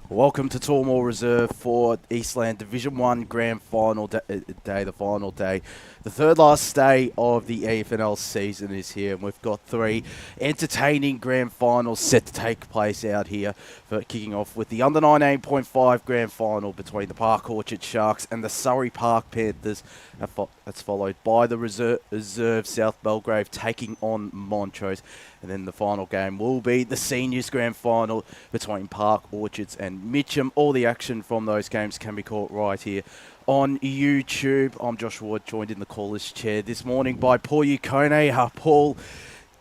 Welcome to Tormore Reserve for Eastland Division 1 Grand Final day, the final day. The third last day of the EFNL season is here, and we've got three entertaining grand finals set to take place out here. For kicking off with the under 19.5 grand final between the Park Orchard Sharks and the Surrey Park Panthers. That's followed by the reserve South Belgrave taking on Montrose. And then the final game will be the Seniors Grand Final between Park Orchards and Mitcham. All the action from those games can be caught right here on YouTube. I'm Josh Ward, joined in the caller's chair this morning by Paul Ukone. Paul,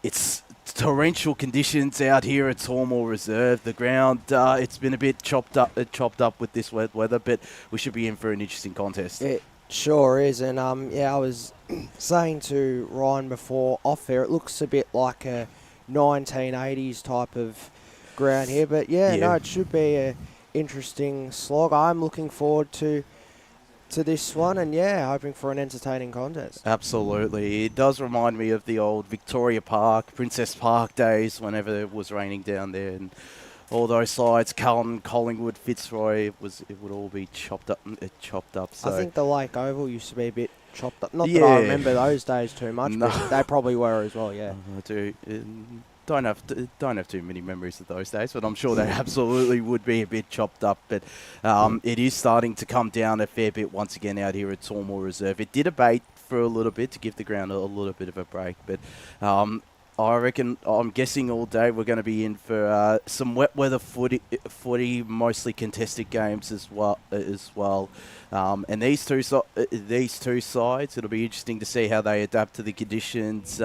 it's torrential conditions out here at Tormore Reserve. The ground, it's been a bit chopped up with this wet weather, but we should be in for an interesting contest. It sure is, and I was saying to Ryan before off air, it looks a bit like a 1980s type of ground here, but no, it should be a interesting slog. I'm looking forward to this one, and hoping for an entertaining contest. Absolutely. It does remind me of the old Victoria Park, Princess Park days, whenever it was raining down there, and all those sides, Carlton, Collingwood, Fitzroy, it would all be chopped up. So I think the Lake Oval used to be a bit chopped up. Not that I remember those days too much, but they probably were as well. Yeah, I do. Don't have too many memories of those days, but I'm sure they absolutely would be a bit chopped up. But it is starting to come down a fair bit once again out here at Tormore Reserve. It did abate for a little bit to give the ground a little bit of a break, but I'm guessing all day we're going to be in for some wet weather footy, mostly contested games as well. And these two sides, it'll be interesting to see how they adapt to the conditions.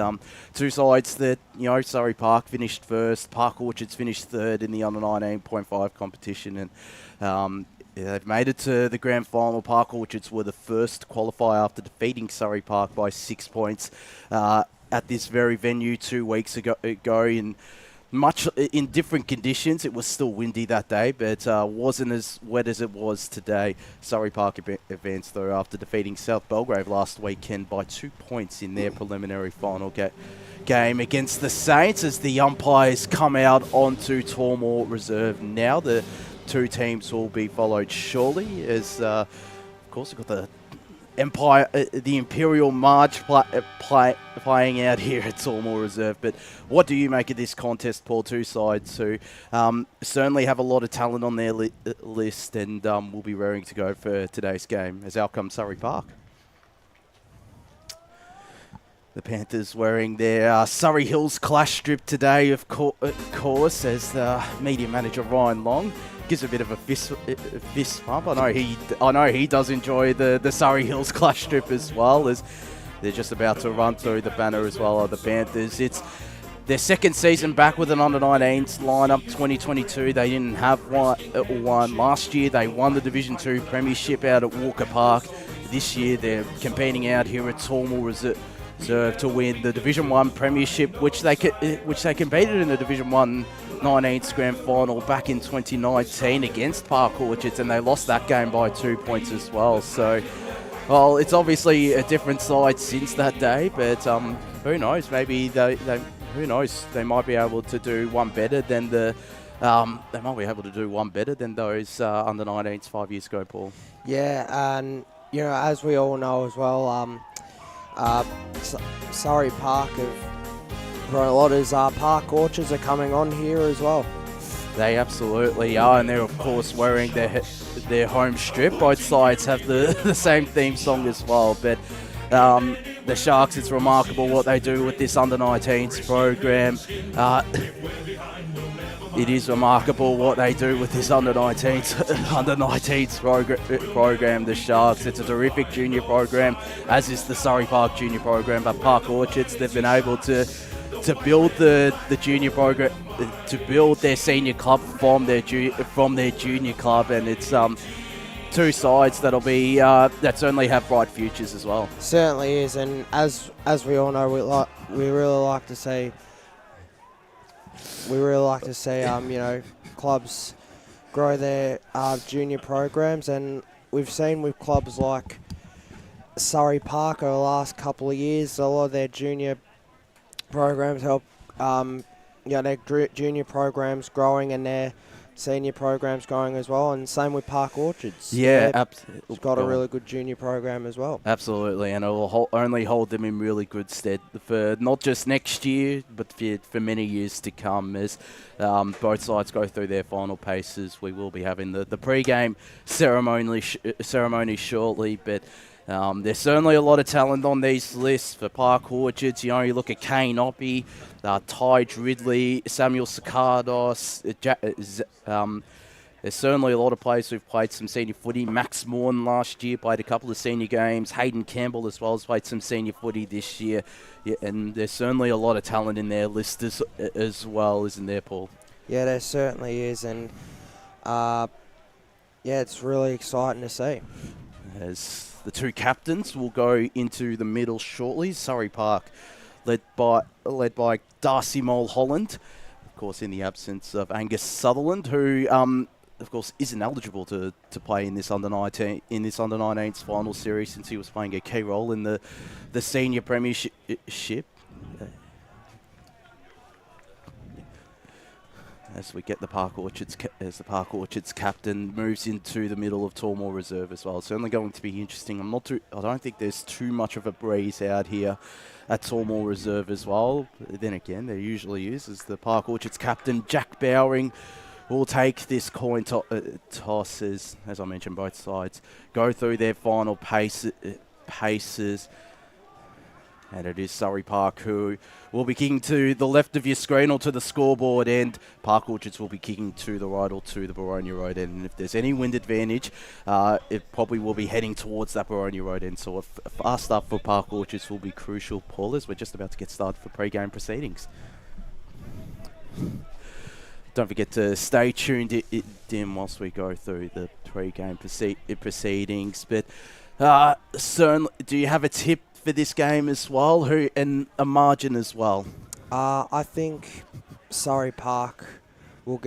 Two sides that, Surrey Park finished first, Park Orchards finished third in the under 19.5 competition, and they've made it to the grand final. Park Orchards were the first to qualify after defeating Surrey Park by 6 points at this very venue 2 weeks ago in much in different conditions. It was still windy that day, but wasn't as wet as it was today. Surrey Park advanced though after defeating South Belgrave last weekend by 2 points in their preliminary final game against the Saints, as the umpires come out onto Tormore Reserve now. The two teams will be followed shortly, as of course we've got the Imperial March playing out here at Tormore Reserve. But what do you make of this contest, Paul? Two sides who certainly have a lot of talent on their list, and will be raring to go for today's game. As out comes Surrey Park. The Panthers wearing their Surrey Hills clash strip today, of course, as the media manager Ryan Long gives a bit of a fist pump. I know he does enjoy the Surrey Hills clash strip as well, as they're just about to run through the banner as well of the Panthers. It's their second season back with an under-19s lineup. 2022, they didn't have one. Last year, they won the Division 2 premiership out at Walker Park. This year, they're competing out here at Tormore Reserve to win the Division 1 premiership, which they competed in the Division 1 19's grand final back in 2019 against Park Orchards, and they lost that game by 2 points as well. So, well, it's obviously a different side since that day, but who knows? Maybe who knows? They might be able to do one better than those under 19s 5 years ago, Paul. Yeah, and as we all know as well, Surrey Park have grown a lot as Park Orchards are coming on here as well. They absolutely are, and they're of course wearing their home strip. Both sides have the same theme song as well, but the Sharks, it's remarkable what they do with this under-19s program. It is remarkable what they do with this under-19s program, the Sharks. It's a terrific junior program, as is the Surrey Park junior program. But Park Orchards, they've been able to build the junior program, to build their senior club from their junior club, and it's two sides that certainly have bright futures as well. Certainly is, and as we all know, we really like to say clubs grow their junior programs, and we've seen with clubs like Surrey Park over the last couple of years, a lot of their junior programs help, their junior programs growing, and they're senior programs going as well, and same with Park Orchards. Yeah, it's got a really good junior program as well. Absolutely, and it will only hold them in really good stead for not just next year, but for many years to come. As both sides go through their final paces, we will be having the pre-game ceremony shortly, but there's certainly a lot of talent on these lists for Park Orchards. You know, you look at Kane Oppie, Ty Ridley, Samuel Sakados, there's certainly a lot of players who've played some senior footy. Max Morn last year played a couple of senior games. Hayden Campbell as well has played some senior footy this year. Yeah, and there's certainly a lot of talent in their list as well, isn't there, Paul? Yeah, there certainly is, and it's really exciting to see. As the two captains will go into the middle shortly. Surrey Park, led by Darcy Mulholland, of course, in the absence of Angus Sutherland, who of course, isn't eligible to play in this under-19s final series since he was playing a key role in the senior premiership. As we get the Park Orchards captain moves into the middle of Tormore Reserve as well. It's certainly going to be interesting. I don't think there's too much of a breeze out here at Tormore Reserve as well. But then again, there usually is, as the Park Orchards captain Jack Bowring will take this coin toss as I mentioned, both sides go through their final paces. And it is Surrey Park who will be kicking to the left of your screen or to the scoreboard end. Park Orchards will be kicking to the right or to the Baronia Road end. And if there's any wind advantage, it probably will be heading towards that Baronia Road end. So a fast start for Park Orchards will be crucial, Paul, as we're just about to get started for pre-game proceedings. Don't forget to stay tuned in whilst we go through the pre-game proceedings. But certainly, do you have a tip for this game as well, and a margin as well? I think Surrey Park will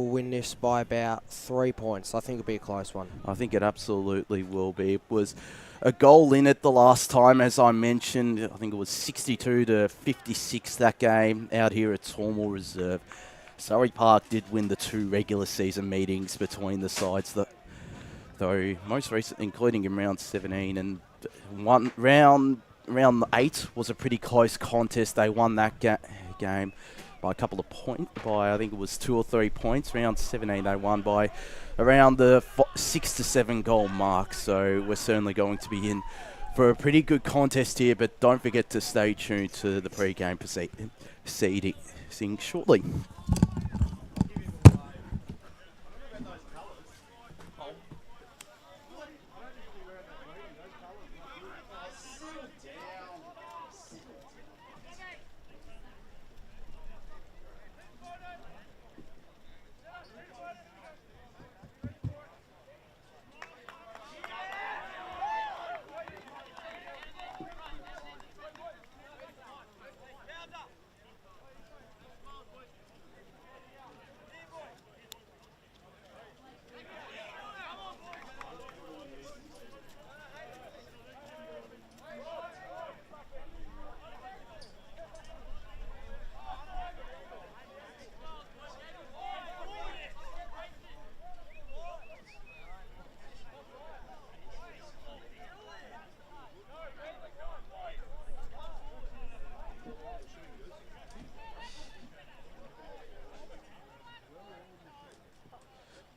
win this by about 3 points. I think it'll be a close one. I think it absolutely will be. It was a goal in it the last time, as I mentioned. I think it was 62-56 that game out here at Tormore Reserve. Surrey Park did win the 2 regular season meetings between the sides, though most recently, including in round 17, and round 8 was a pretty close contest. They won that game by a couple of points, I think it was 2 or 3 points. Round 17 they won by around the 6 to 7 goal mark. So we're certainly going to be in for a pretty good contest here. But don't forget to stay tuned to the pre-game proceeding shortly.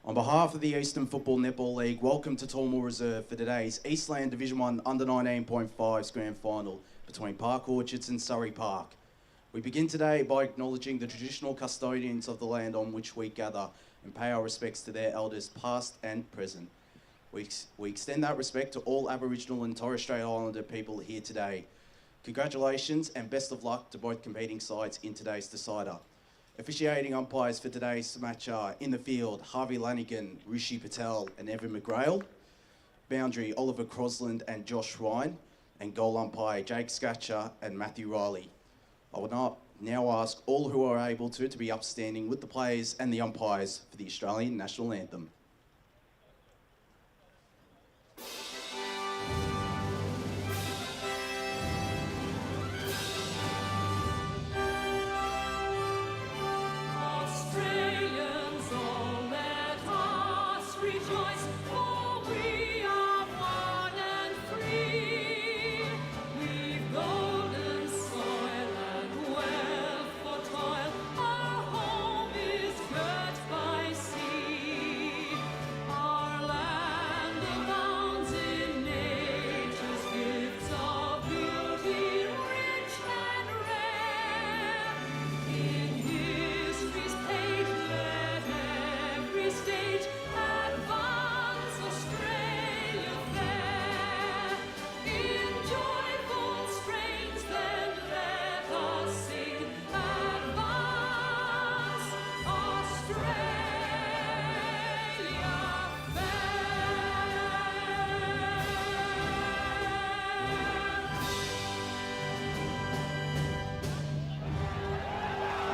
On behalf of the Eastern Football Netball League, welcome to Tormore Reserve for today's Eastland Division 1 under 19.5's grand final between Park Orchards and Surrey Park. We begin today by acknowledging the traditional custodians of the land on which we gather and pay our respects to their elders past and present. We extend that respect to all Aboriginal and Torres Strait Islander people here today. Congratulations and best of luck to both competing sides in today's decider. Officiating umpires for today's match are in the field, Harvey Lanigan, Rishi Patel and Evan McGrail. Boundary, Oliver Crosland and Josh Ryan. And goal umpire, Jake Scatcher and Matthew Riley. I would now ask all who are able to be upstanding with the players and the umpires for the Australian National Anthem. Australians all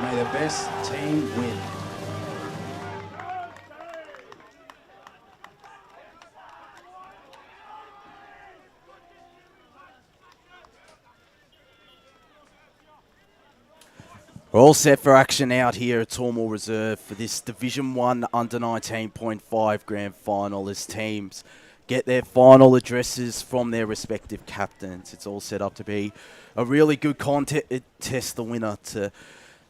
May the best team win. We're all set for action out here at Tormore Reserve for this Division 1 under 19.5 grand final as teams get their final addresses from their respective captains. It's all set up to be a really good contest, the winner to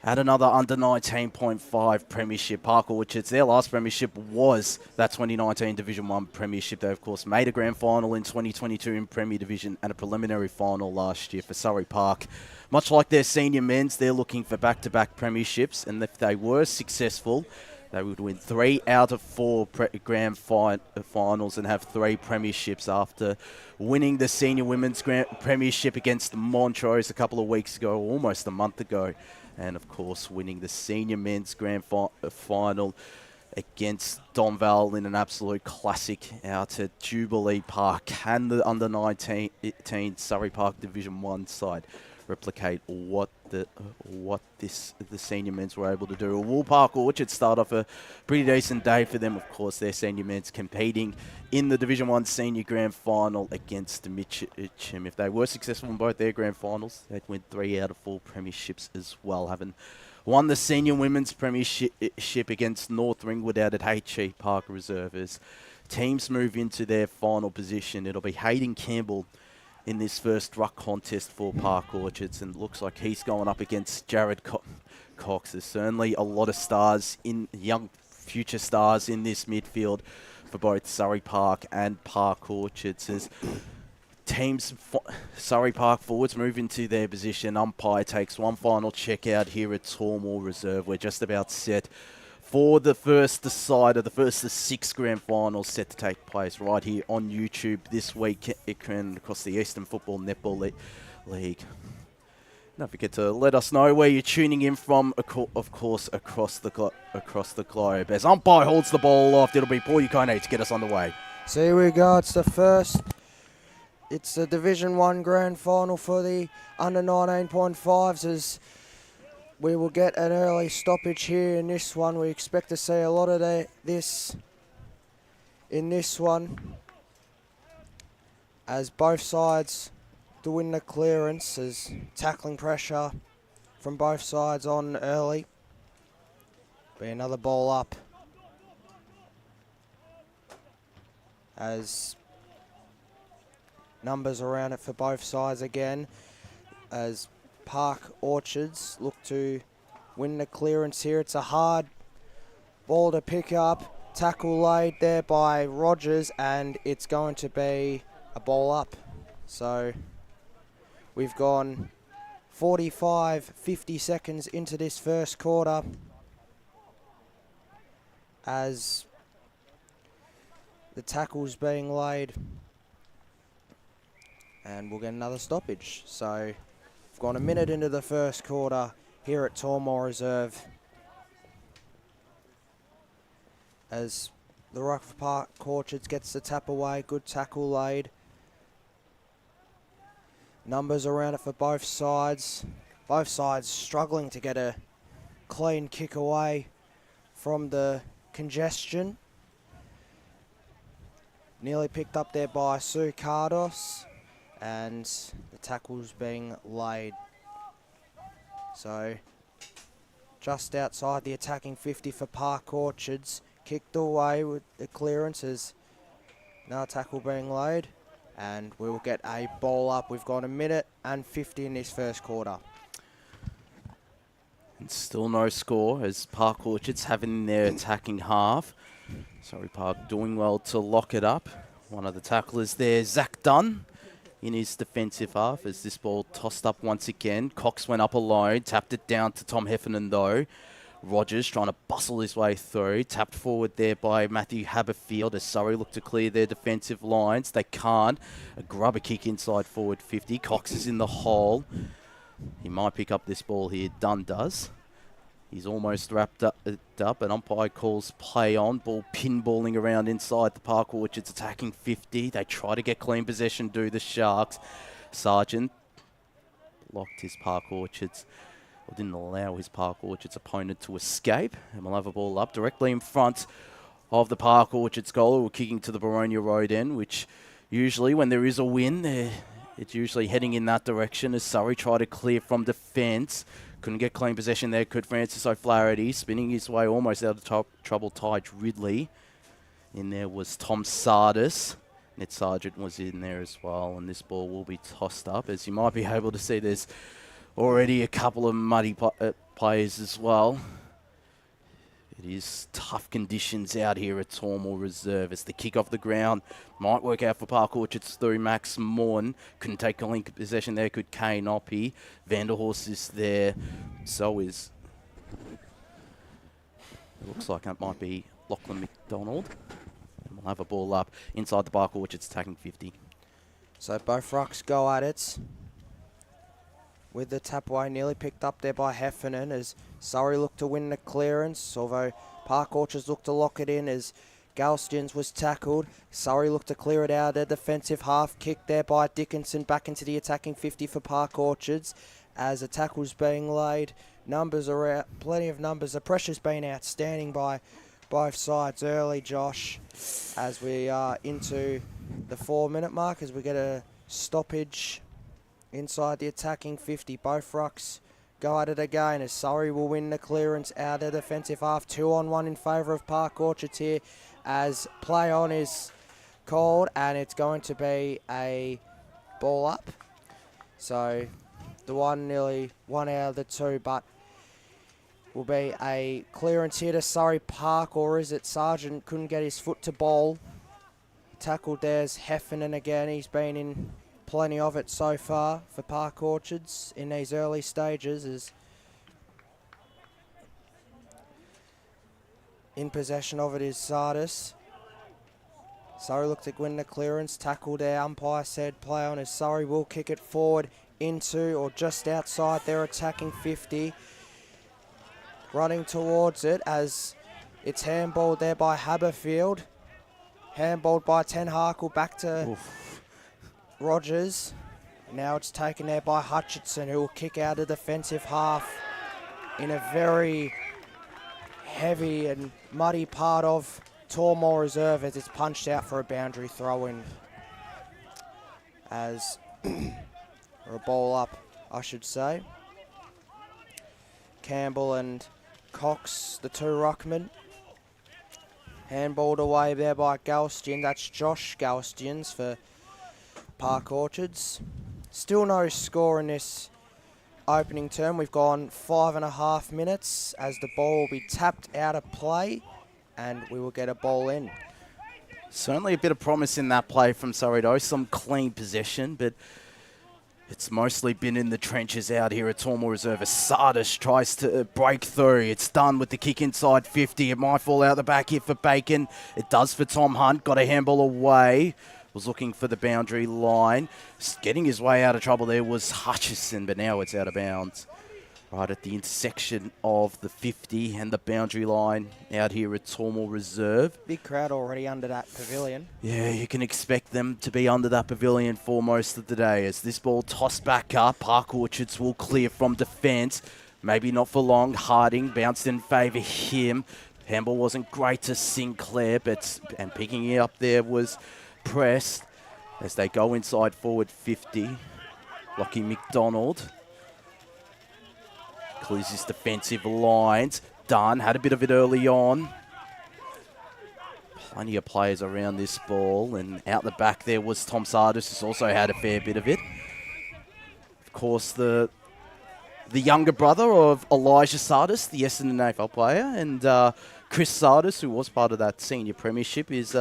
add another under 19.5 premiership. Park Orchards, their last premiership was that 2019 Division 1 premiership. They, of course, made a grand final in 2022 in Premier Division and a preliminary final last year for Surrey Park. Much like their senior men's, they're looking for back-to-back premierships, and if they were successful, they would win 3 out of 4 grand finals and have 3 premierships after winning the senior women's premiership against the Montrose a couple of weeks ago, almost a month ago. And, of course, winning the senior men's grand final against Donvale in an absolute classic out at Jubilee Park. Can the under-19 Surrey Park Division 1 side replicate what the senior men's were able to do? Wool Park Orchard start off a pretty decent day for them. Of course, their senior men's competing in the Division 1 senior grand final against Mitcham. If they were successful in both their grand finals, they'd win 3 out of 4 premierships as well, having won the senior women's premiership against North Ringwood out at HE Park Reserve. As teams move into their final position, it'll be Hayden Campbell in this first ruck contest for Park Orchards, and it looks like he's going up against Jared Cox. There's certainly a lot of stars, young future stars in this midfield for both Surrey Park and Park Orchards. As teams, Surrey Park forwards move into their position. Umpire takes one final check out here at Tormore Reserve. We're just about set for the first of the 6 grand finals set to take place right here on YouTube this week across the Eastern Football Netball League. Don't forget to let us know where you're tuning in from, of course, across the globe. As umpire holds the ball off, it'll be Paul Yukone to get us on the way. So here we go. It's the Division 1 grand final for the under 19.5s as we will get an early stoppage here in this one. We expect to see a lot of this in this one, as both sides to win the clearance, as tackling pressure from both sides on early. Be another ball up, as numbers around it for both sides again, as Park Orchards look to win the clearance here. It's a hard ball to pick up. Tackle laid there by Rogers, and it's going to be a ball up. So we've gone 50 seconds into this first quarter as the tackle's being laid, and we'll get another stoppage. So gone a minute into the first quarter here at Tormore Reserve as the ruck for Park Orchards gets the tap away. Good tackle laid. Numbers around it for both sides. Both sides struggling to get a clean kick away from the congestion. Nearly picked up there by Sue Cardos, and the tackle's being laid. So just outside the attacking 50 for Park Orchards. Kicked away with the clearances. Now tackle being laid, and we will get a ball up. We've got a minute and 50 in this first quarter. And still no score as Park Orchards having their attacking half. Surrey Park doing well to lock it up. One of the tacklers there, Zach Dunn, in his defensive half as this ball tossed up once again. Cox went up alone, tapped it down to Tom Heffernan though. Rogers trying to bustle his way through. Tapped forward there by Matthew Haberfield as Surrey look to clear their defensive lines. They can't. A grubber kick inside forward 50. Cox is in the hole. He might pick up this ball here. Dunn does. He's almost wrapped up, and umpire calls play on. Ball pinballing around inside the Park Orchards attacking 50. They try to get clean possession, do the Sharks. Sargent blocked his Park Orchards. or didn't allow his Park Orchards opponent to escape. And we'll have a ball up directly in front of the Park Orchards goal. We're kicking to the Baronia Road end, which usually when there is a win, it's usually heading in that direction as Surrey try to clear from defence. Couldn't get clean possession there, could Francis O'Flaherty, spinning his way almost out of trouble, Tige Ridley. In there was Tom Sardis. Ned Sargent was in there as well, and this ball will be tossed up. As you might be able to see, there's already a couple of muddy players as well. It is tough conditions out here at Tormore Reserve as the kick off the ground might work out for Park Orchards through Max Morn. Couldn't take a link possession there, could Kane Oppie. Vanderhorst is there, so is... It looks like that might be Lachlan McDonald. And we'll have a ball up inside the Park Orchards, attacking 50. So both rucks go at it. With the tap away nearly picked up there by Heffernan as Surrey looked to win the clearance, although Park Orchards looked to lock it in as Galstians was tackled. Surrey looked to clear it out. A defensive half kick there by Dickinson back into the attacking 50 for Park Orchards as a tackle's being laid. Numbers are out, plenty of numbers. The pressure's been outstanding by both sides early, Josh, as we are into the 4-minute mark as we get a stoppage inside the attacking 50. Both rucks go at it again as Surrey will win the clearance out of defensive half. 2-on-1 in favour of Park Orchards here as play on is called and it's going to be a ball up. So the one nearly one out of the two, but will be a clearance here to Surrey Park, or is it Sargent couldn't get his foot to ball. Tackled there's Heffernan again. He's been in plenty of it so far for Park Orchards in these early stages. Is in possession of it is Sardis. Surrey looked to win the clearance. Tackle there. Umpire said play on as Surrey will kick it forward into or just outside their attacking 50. Running towards it as it's handballed there by Haberfield. Handballed by Ten Harkle back to Rogers. Now it's taken there by Hutchinson, who will kick out a defensive half in a very heavy and muddy part of Tormore Reserve as it's punched out for a boundary throw-in. As, or a ball up, I should say. Campbell and Cox, the two ruckmen. Handballed away there by Galstian. That's Josh Galstians for Park Orchards. Still no score in this opening term. We've gone 5.5 minutes as the ball will be tapped out of play and we will get a ball in. Certainly a bit of promise in that play from Surrey though. Some clean possession, but it's mostly been in the trenches out here at Tormore Reserve. Sardis tries to break through. It's done with the kick inside 50. It might fall out the back here for Bacon. It does for Tom Hunt. Got a handball away. Was looking for the boundary line. Getting his way out of trouble there was Hutchison, but now it's out of bounds. Right at the intersection of the 50 and the boundary line out here at Tormore Reserve. Big crowd already under that pavilion. Yeah, you can expect them to be under that pavilion for most of the day. As this ball tossed back up, Park Orchards will clear from defence. Maybe not for long. Harding bounced in favour of him. Handball wasn't great to Sinclair, and picking it up there was Pressed. As they go inside forward 50. Lockie McDonald clears his defensive lines. Dunn had a bit of it early on. Plenty of players around this ball, and out the back there was Tom Sardis, who's also had a fair bit of it. Of course, the younger brother of Elijah Sardis, the Essendon AFL player, and Chris Sardis, who was part of that senior premiership, is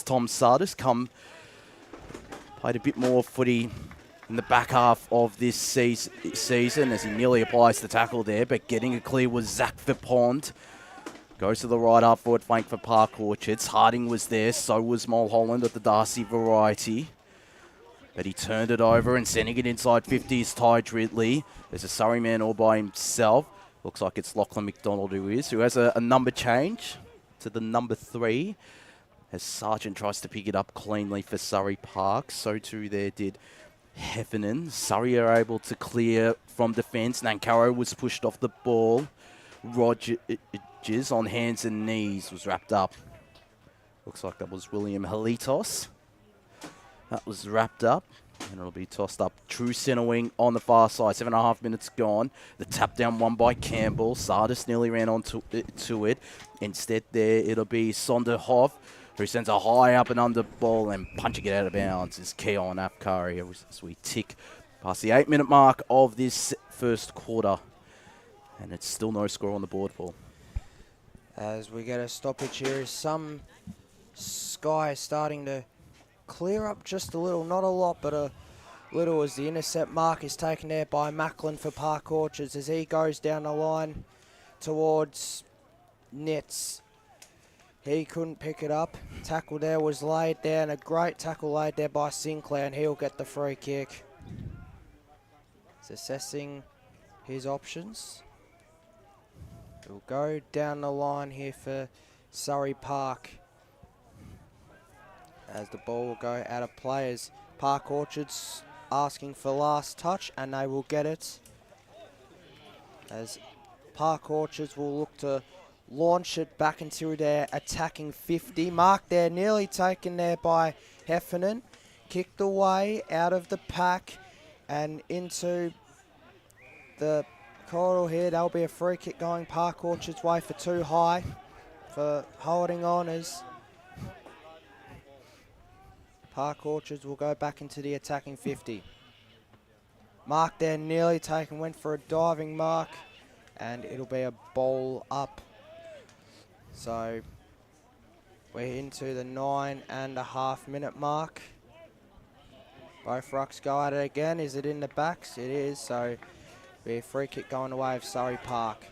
Tom Sardis. Played a bit more footy in the back half of this season as he nearly applies the tackle there, but getting it clear was Zach Verpond. Goes to the right half forward flank for Park Orchards. Harding was there, so was Mulholland at the Darcy variety. But he turned it over and sending it inside 50 is Tige Ridley. There's a Surrey man all by himself. Looks like it's Lachlan McDonald who has a number change to the number 3. As Sargent tries to pick it up cleanly for Surrey Park. So too there did Heffernan. Surrey are able to clear from defence. Nankaro was pushed off the ball. Rogers on hands and knees was wrapped up. Looks like that was William Halitos. That was wrapped up. And it'll be tossed up. True centre wing on the far side. 7.5 minutes gone. The tap down one by Campbell. Sardis nearly ran on to it. Instead there it'll be Sonderhoff, who sends a high up and under ball, and punching it out of bounds is Keon Afkari as we tick past the 8-minute mark of this first quarter. And it's still no score on the board, Paul. As we get a stoppage here, some sky starting to clear up just a little, not a lot, but a little, as the intercept mark is taken there by Macklin for Park Orchards as he goes down the line towards nets. He couldn't pick it up. Tackle there was laid down, a great tackle laid there by Sinclair, and he'll get the free kick. He's assessing his options. He'll go down the line here for Surrey Park, as the ball will go out of play, as Park Orchards asking for last touch, and they will get it. As Park Orchards will look to launch it back into their attacking 50. Mark there, nearly taken there by Heffernan. Kicked away out of the pack and into the corridor here. That'll be a free kick going Park Orchards' way for too high for holding on, as Park Orchards will go back into the attacking 50. Mark there, nearly taken, went for a diving mark, and it'll be a ball up. So we're into the 9.5 minute mark. Both rucks go at it again. Is it in the backs? It is, so be a free kick going the way of Surrey Park.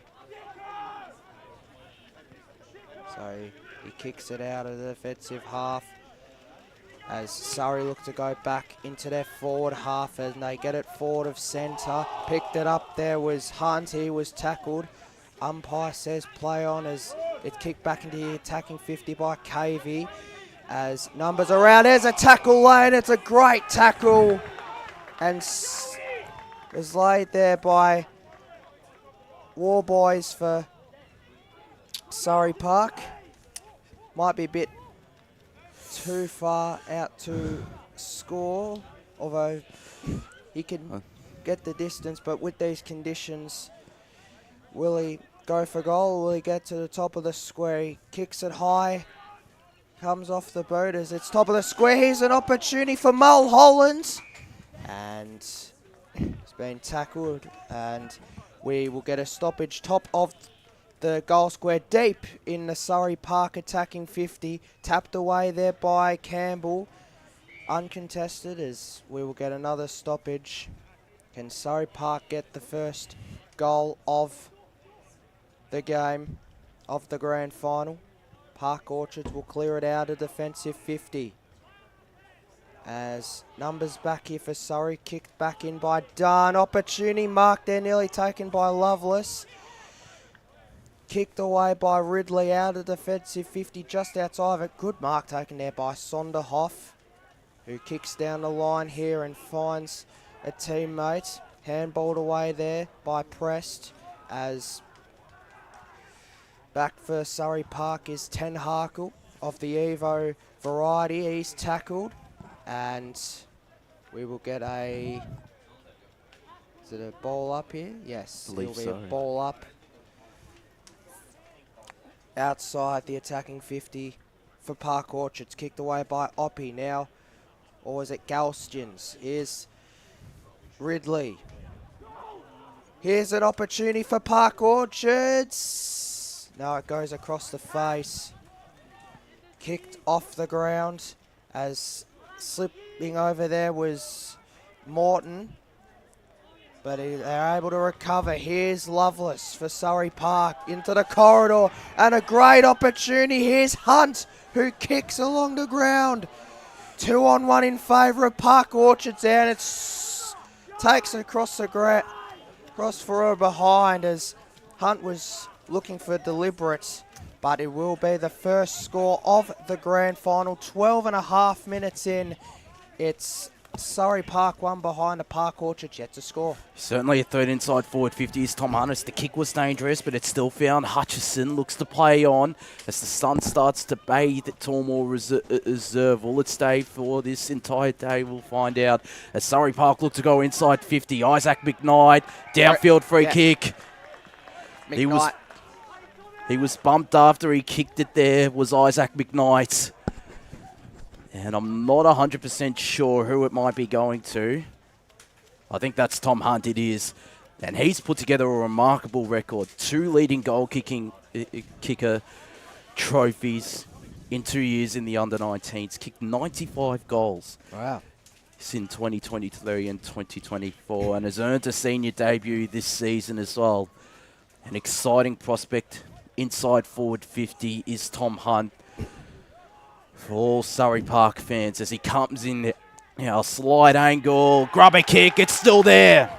So he kicks it out of the defensive half, as Surrey look to go back into their forward half, and they get it forward of centre. Picked it up there was Hunt. He was tackled. Umpire says play on, as it kicked back into the attacking 50 by Cavey. As numbers around, there's a tackle lane. It's a great tackle, and is laid there by War Boys for Surrey Park. Might be a bit too far out to score, although he can get the distance, but with these conditions, will he go for goal? Will he get to the top of the square? He kicks it high, comes off the boot as it's top of the square. Here's an opportunity for Mulholland, and it's been tackled, and we will get a stoppage top of the goal square deep in the Surrey Park attacking 50. Tapped away there by Campbell. Uncontested, as we will get another stoppage. Can Surrey Park get the first goal of the game, of the grand final? Park Orchards will clear it out of defensive 50. As numbers back here for Surrey, kicked back in by Dunn. Opportunity marked there, nearly taken by Lovelace. Kicked away by Ridley out of defensive 50, just outside of it. Good mark taken there by Sonderhoff, who kicks down the line here and finds a teammate. Handballed away there by Prest, as back for Surrey Park is Ten Harkle of the Evo variety. He's tackled, and we will get a... Is it a ball up here? Yes, it'll be a ball up outside the attacking 50 for Park Orchards. Kicked away by Oppie now. Or is it Galstians? Here's Ridley. Here's an opportunity for Park Orchards. No, it goes across the face. Kicked off the ground, as slipping over there was Morton. But they're able to recover. Here's Lovelace for Surrey Park into the corridor, and a great opportunity. Here's Hunt, who kicks along the ground. 2-on-1 in favour of Park Orchards there, and it takes it across the cross for behind, as Hunt was looking for deliberate, but it will be the first score of the grand final. 12.5 minutes in. It's Surrey Park one behind the Park Orchard yet to score. Certainly a third inside forward 50 is Tom Hunter. The kick was dangerous, but it still found Hutchison. Looks to play on as the sun starts to bathe at Tormore Reserve. Will it stay for this entire day? We'll find out. As Surrey Park look to go inside 50. Isaac McKnight, downfield free kick. McKnight. He was bumped after he kicked it there, was Isaac McKnight. And I'm not 100% sure who it might be going to. I think that's Tom Hunt, it is. And he's put together a remarkable record. 2 leading goal kicker trophies in 2 years in the under-19s. Kicked 95 goals. Wow. In 2023 and 2024. And has earned a senior debut this season as well. An exciting prospect inside forward 50 is Tom Hunt. For all Surrey Park fans as he comes in there. Slide angle, grab a kick, it's still there.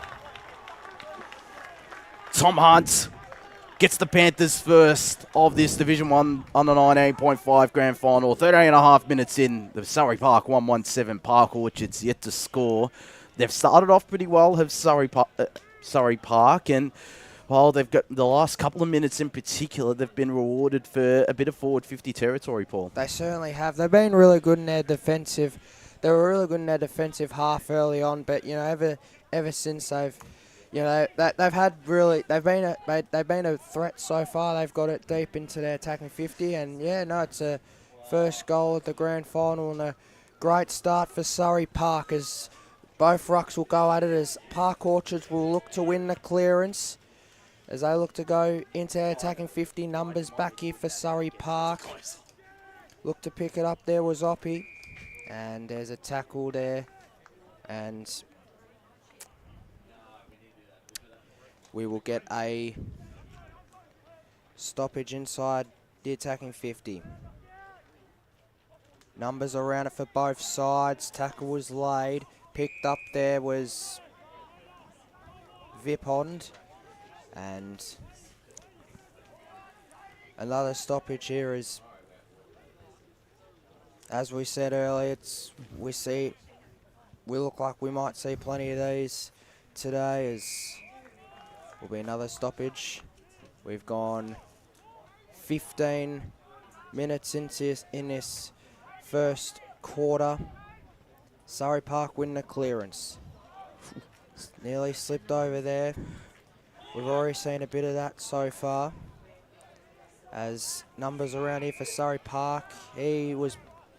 Tom Hunt gets the Panthers first of this Division 1 under 19.5 grand final. 13 and a half minutes in, the Surrey Park 117 Park Orchards yet to score. They've started off pretty well, have Surrey Park, and while they've got the last couple of minutes in particular, they've been rewarded for a bit of forward 50 territory, Paul. They certainly have. They've been really good in their defensive. They were really good in their defensive half early on, but ever since they've been a threat so far. They've got it deep into their attacking 50, and it's a first goal at the grand final and a great start for Surrey Park as both rucks will go at it as Park Orchards will look to win the clearance. As they look to go into attacking 50, numbers back here for Surrey Park. Look to pick it up there was Oppie. And there's a tackle there. And we will get a stoppage inside the attacking 50. Numbers around it for both sides. Tackle was laid. Picked up there was Vipond. And another stoppage here is, as we said earlier, we look like we might see plenty of these today, as will be another stoppage. We've gone 15 minutes into in this first quarter. Surrey Park win the clearance. Nearly slipped over there. We've already seen a bit of that so far. As numbers around here for Surrey Park. He was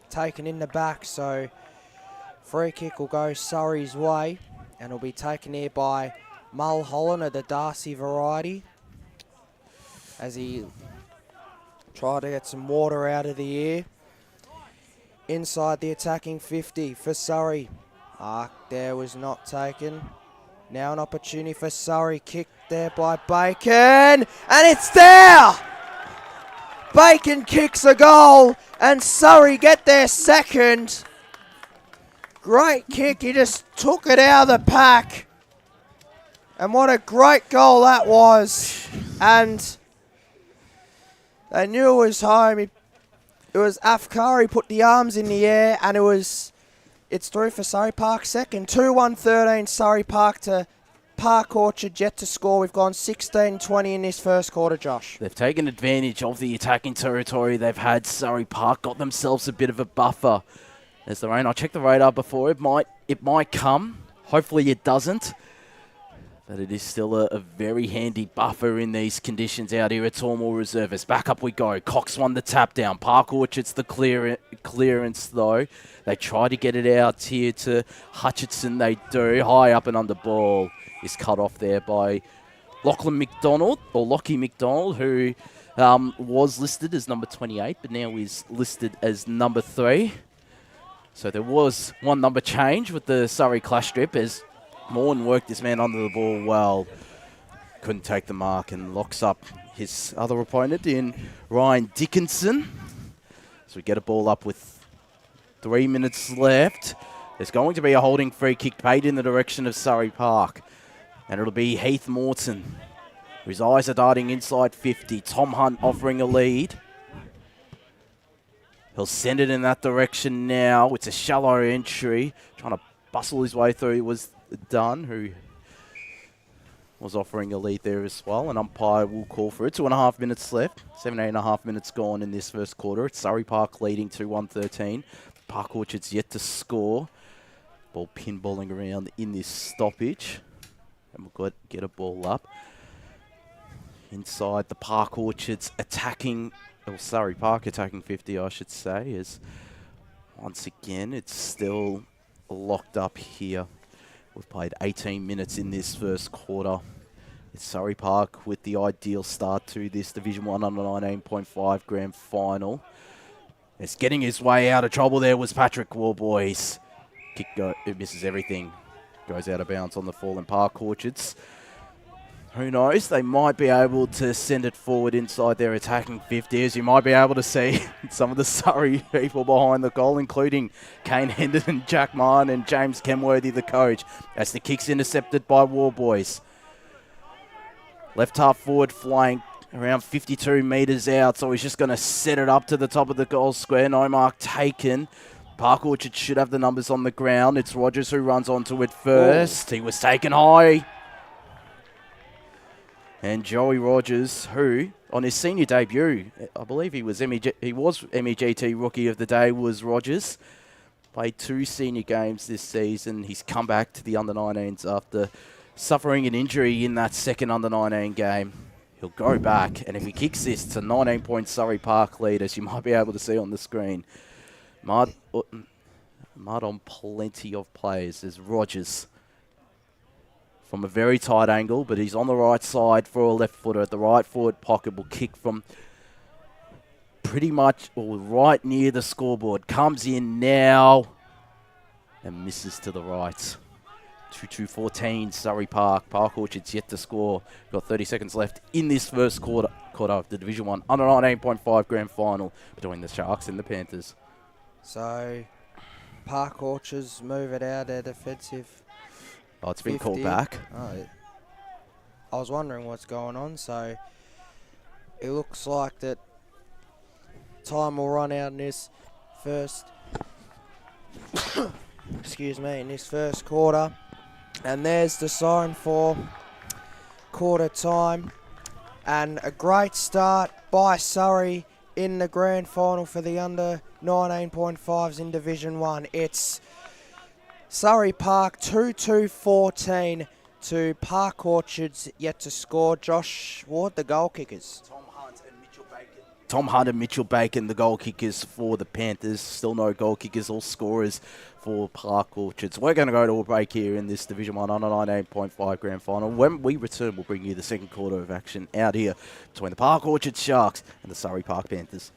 taken in the back, so free kick will go Surrey's way. And will be taken here by Mulholland of the Darcy variety. As he tried to get some water out of the air. Inside the attacking 50 for Surrey. Mark there was not taken. Now an opportunity for Surrey. Kicked there by Bacon. And it's there! Bacon kicks a goal. And Surrey get their second. Great kick. He just took it out of the pack. And what a great goal that was. And they knew it was home. It was Afkari put the arms in the air. And it's through for Surrey Park second. 2-1-13 Surrey Park to Park Orchard yet to score. We've gone 16-20 in this first quarter, Josh. They've taken advantage of the attacking territory they've had. Surrey Park got themselves a bit of a buffer. There's the rain. I checked the radar before. It might come. Hopefully it doesn't. But it is still a very handy buffer in these conditions out here at Tormore Reserve. Back up we go. Cox won the tap down. Park Orchard's the clearance though. They try to get it out here to Hutchinson. They do. High up and under ball is cut off there by Lachlan McDonald, or Lockie McDonald, who was listed as number 28, but now is listed as number 3. So there was one number change with the Surrey clash strip as Morton worked this man under the ball well. Couldn't take the mark and locks up his other opponent in Ryan Dickinson. So we get a ball up with 3 minutes left. There's going to be a holding free kick paid in the direction of Surrey Park. And it'll be Heath Morton, whose eyes are darting inside 50. Tom Hunt offering a lead. He'll send it in that direction now. It's a shallow entry. Trying to bustle his way through was Dunn, who was offering a lead there as well. An umpire will call for it. 2.5 minutes left. 17.5 minutes gone in this first quarter. It's Surrey Park leading 2-1-13. Park Orchard's yet to score. Ball pinballing around in this stoppage. And we'll get a ball up. Inside the Park Orchards attacking, or Surrey Park attacking 50, I should say, as once again it's still locked up here. We've played 18 minutes in this first quarter. It's Surrey Park with the ideal start to this Division 1 under 19.5 grand final. It's getting his way out of trouble there was Patrick Warboys. Kick it misses everything. Goes out of bounds on the fallen Park Orchards. Who knows? They might be able to send it forward inside their attacking 50, as you might be able to see some of the Surrey people behind the goal, including Kane Henderson, Jack Martin and James Kenworthy, the coach, as the kick's intercepted by Warboys. Left half forward flank, around 52 metres out, so he's just going to set it up to the top of the goal square. No mark taken. Park Orchard should have the numbers on the ground. It's Rogers who runs onto it first. He was taken high. And Joey Rogers, who, on his senior debut, I believe he was MEGT Rookie of the Day, was Rogers. Played 2 senior games this season. He's come back to the under-19s after suffering an injury in that second under-19 game. He'll go back, and if he kicks this, it's a 19-point Surrey Park lead, as you might be able to see on the screen. Mud on plenty of players. There's Rogers from a very tight angle, but he's on the right side for a left footer. At the right forward pocket will kick from pretty much right near the scoreboard. Comes in now and misses to the right. 2-2-14 Surrey Park. Park Orchard's yet to score. Got 30 seconds left in this first quarter of the Division 1 under 19.5 grand final between the Sharks and the Panthers. So Park Orchards move it out at defensive. Oh, it's been 50. called back. Oh, I was wondering what's going on. So it looks like that time will run out in this first excuse me, in this first quarter. And there's the sign for quarter time. And a great start by Surrey in the grand final for the under 19.5s in Division 1. It's Surrey Park 2-2-14 to Park Orchards yet to score. Josh Ward, the goal kickers. Tom Hunt and Mitchell Bacon, the goal kickers for the Panthers. Still no goal kickers or scorers for Park Orchards. We're going to go to a break here in this Division 1 under 19.5 grand final. When we return, we'll bring you the second quarter of action out here between the Park Orchard Sharks and the Surrey Park Panthers.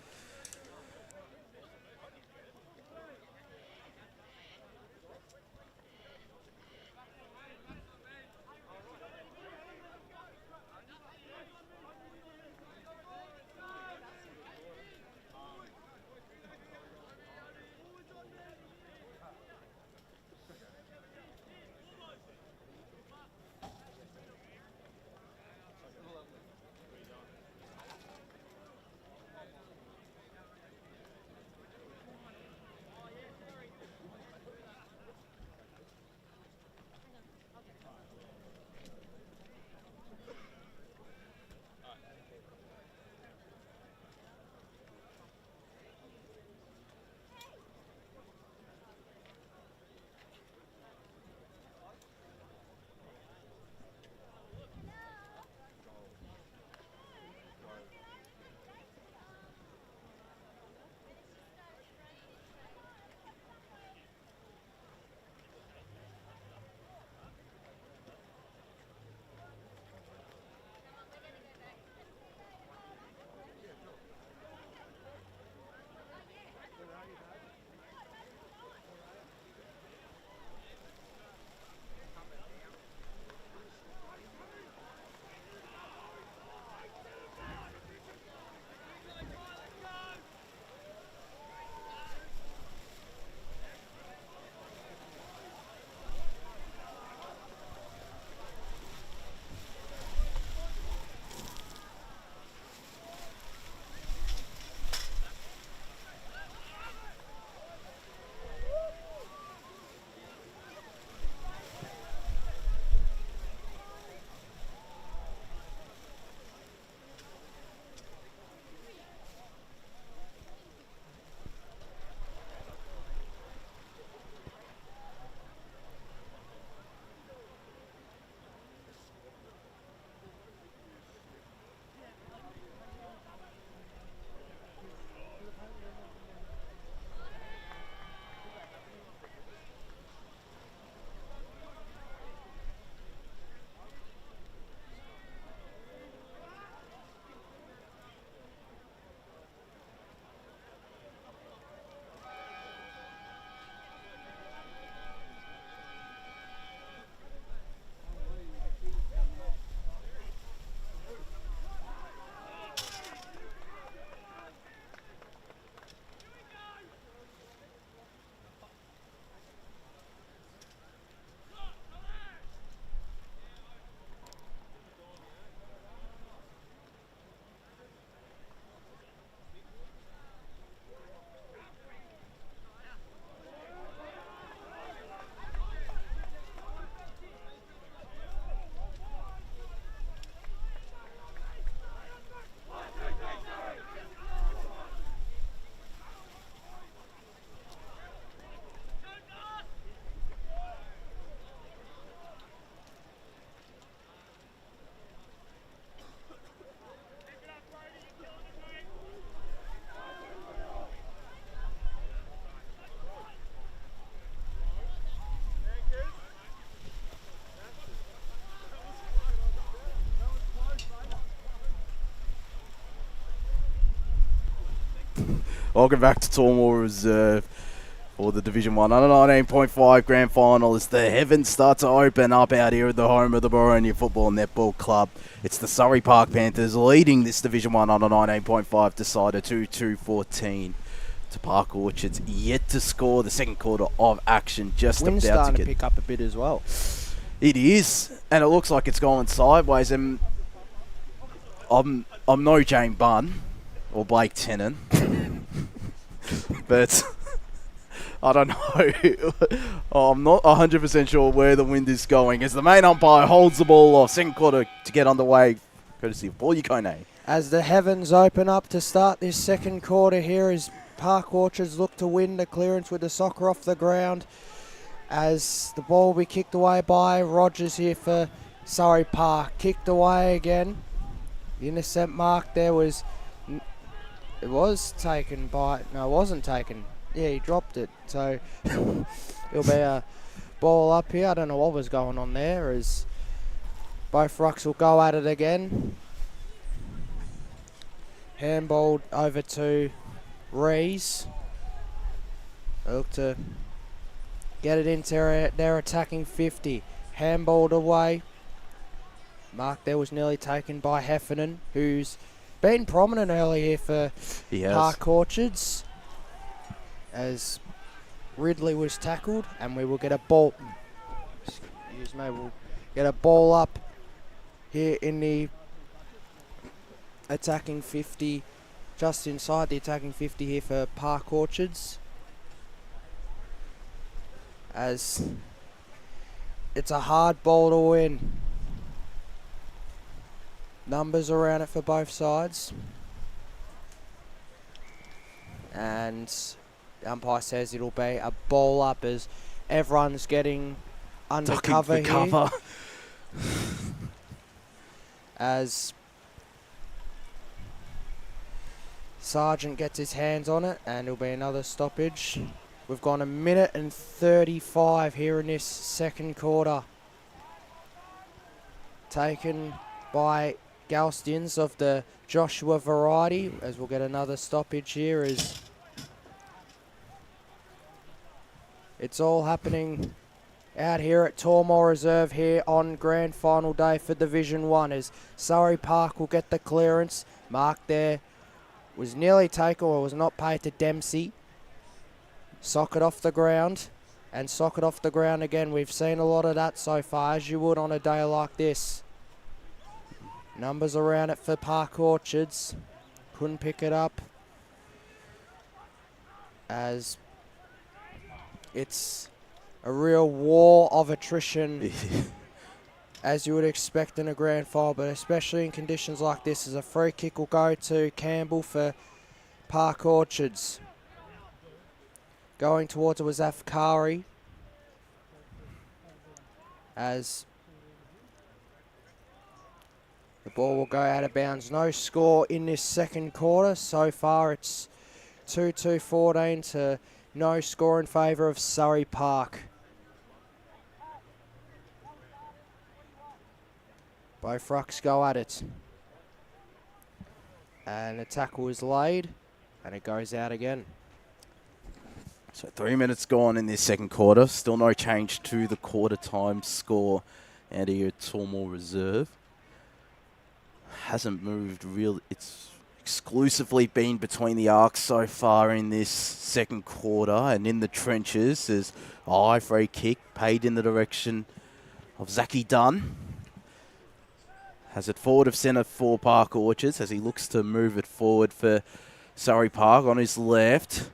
Welcome back to Tormore Reserve for the Division 1 under 19.5 grand final as the heavens start to open up out here at the home of the Boronia Football Netball Club. It's the Surrey Park Panthers leading this Division 1 under 19.5 decider 2-2-14 to Park Orchards, yet to score. The second quarter of action just Wind's about to starting get... to pick up a bit as well. It is, and it looks like it's going sideways. And I'm no Jane Bunn or Blake Tennant, but I don't know. I'm not 100% sure where the wind is going as the main umpire holds the ball off. Second quarter to get underway, courtesy of Paul Yukone. As the heavens open up to start this second quarter here as Park Orchards look to win the clearance with the soccer off the ground. As the ball will be kicked away by Rogers here for Surrey Park. Kicked away again. The intercept mark there was... It was taken by... No, it wasn't taken. Yeah, he dropped it. So it'll be a ball up here. I don't know what was going on there as both rucks will go at it again. Handballed over to Rees. They look to get it into their attacking 50. Handballed away. Mark there was nearly taken by Heffernan, who's been prominent early here for Park Orchards. As Ridley was tackled, and we will get a ball. Excuse me, we'll get a ball up here in the attacking 50, just inside the attacking 50 here for Park Orchards. As it's a hard ball to win. Numbers around it for both sides. And the umpire says it'll be a ball up as everyone's getting under cover here. As Sargent gets his hands on it, and it'll be another stoppage. We've gone 1 minute and 35 here in this second quarter. Taken by Galstians of the Joshua variety, as we'll get another stoppage here as it's all happening out here at Tormore Reserve here on grand final day for Division 1 as Surrey Park will get the clearance. Mark there was nearly taken or was not paid to Dempsey. Socket off the ground and socket off the ground again. We've seen a lot of that so far, as you would on a day like this. Numbers around it for Park Orchards. Couldn't pick it up as it's a real war of attrition as you would expect in a grand final, but especially in conditions like this, as a free kick will go to Campbell for Park Orchards. Going towards it was Afkari as the ball will go out of bounds. No score in this second quarter. So far it's 2-2-14 to no score in favour of Surrey Park. Both rucks go at it. And the tackle is laid and it goes out again. So 3 minutes gone in this second quarter. Still no change to the quarter time score out here at Tormore Reserve. Hasn't moved really. It's exclusively been between the arcs so far in this second quarter, and in the trenches is a high free kick paid in the direction of Zachy Dunn. Has it forward of centre for Park Orchards as he looks to move it forward for Surrey Park on his left.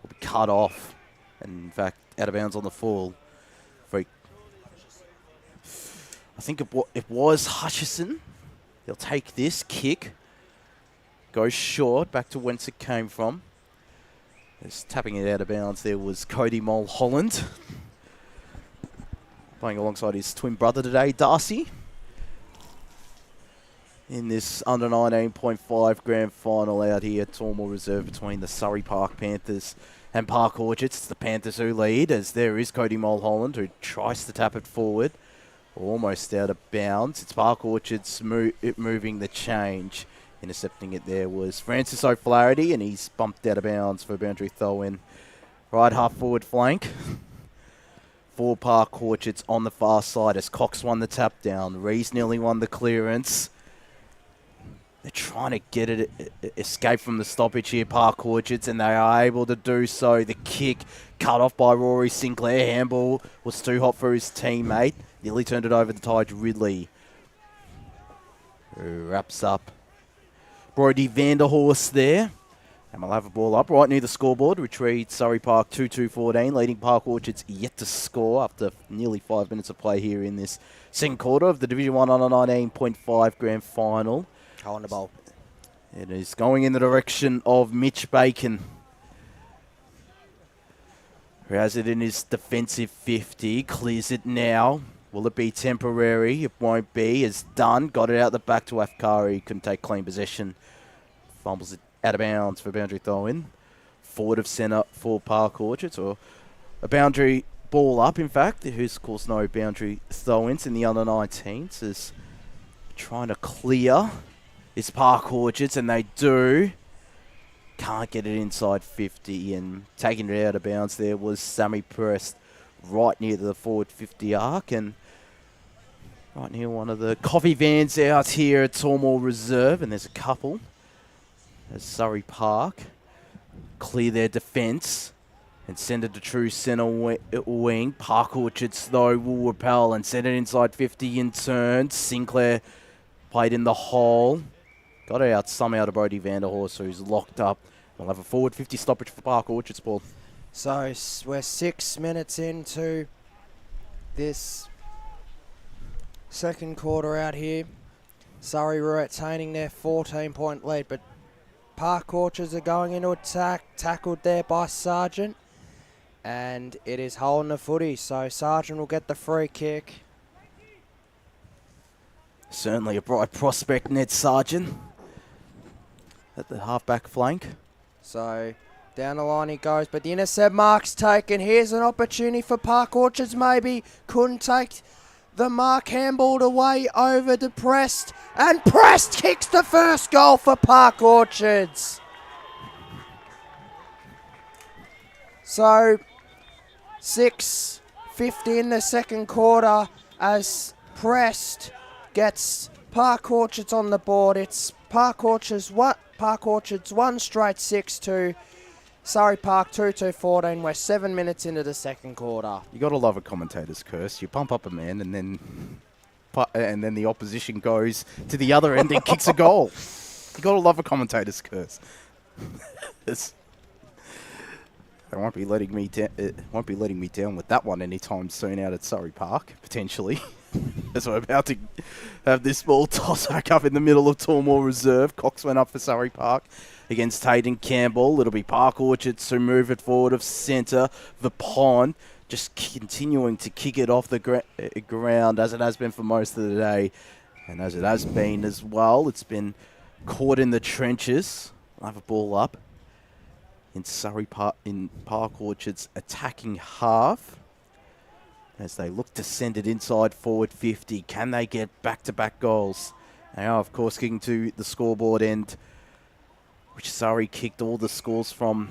Will be cut off, and in fact out of bounds on the full. Free. I think it was Hutchison. He'll take this kick. Goes short, back to whence it came from. Just tapping it out of bounds there was Cody Mulholland. Playing alongside his twin brother today, Darcy. In this under 19.5 grand final out here at Tormore Reserve between the Surrey Park Panthers and Park Orchards. It's the Panthers who lead, as there is Cody Mulholland who tries to tap it forward. Almost out of bounds. It's Park Orchards moving the change Intercepting it there was Francis O'Flaherty, and he's bumped out of bounds for a boundary throw-in. Right half forward flank. For Park Orchards on the far side as Cox won the tap down. Rees nearly won the clearance. They're trying to get it, escape from the stoppage here, Park Orchards, and they are able to do so. The kick cut off by Rory Sinclair. Handball was too hot for his teammate. Nearly turned it over to Ty Ridley, who wraps up Brody Vanderhorst there. And we'll have a ball up right near the scoreboard. Retreat Surrey Park 2-2-14. Leading Park Orchards yet to score after nearly 5 minutes of play here in this second quarter of the Division 1 under 19.5 grand final. On the ball. It is going in the direction of Mitch Bacon, who has it in his defensive 50. Clears it now. Will it be temporary? It won't be. It's done. Got it out the back to Afkari. Couldn't take clean possession. Fumbles it out of bounds for a boundary throw-in. Forward of centre for Park Orchards, or a boundary ball up, in fact. Who's, of course, no boundary throw-ins in the under-19s. Is trying to clear. It's Park Orchards, and they do. Can't get it inside 50, and taking it out of bounds there was Sammy Prest, right near the forward 50 arc, and right near one of the coffee vans out here at Tormore Reserve, and there's a couple. As Surrey Park clear their defence and send it to true centre wing. Park Orchards, though, will repel and send it inside 50 in turn. Sinclair played in the hole. Got it out somehow to Brody Vanderhorst, who's locked up. We'll have a forward 50 stoppage for Park Orchards, Paul. So we're 6 minutes into this second quarter out here. Surrey retaining their 14-point lead, but Park Orchards are going into attack, tackled there by Sargent, and it is holding the footy, so Sargent will get the free kick. Certainly a bright prospect, Ned Sargent, at the half-back flank. So down the line he goes, but the intercept mark's taken. Here's an opportunity for Park Orchards, maybe. Couldn't take the mark, handballed away over to Prest, and Prest kicks the first goal for Park Orchards. So 6:50 in the second quarter as Prest gets Park Orchards on the board. It's Park Orchards 1 straight 6-2. Surrey Park 2-2-14. We're 7 minutes into the second quarter. You got to love a commentator's curse. You pump up a man, and then the opposition goes to the other end and kicks a goal. You got to love a commentator's curse. They won't be letting me down with that one anytime soon out at Surrey Park, potentially. As we're about to have this ball toss back up in the middle of Tormore Reserve. Cox went up for Surrey Park against Hayden Campbell. It'll be Park Orchards who move it forward of centre. The Pond just continuing to kick it off the ground as it has been for most of the day. And as it has been as well, it's been caught in the trenches. I'll have a ball up in Surrey Park, in Park Orchards attacking half. As they look to send it inside forward 50. Can they get back-to-back goals? They are, of course, kicking to the scoreboard end, which Surrey kicked all the scores from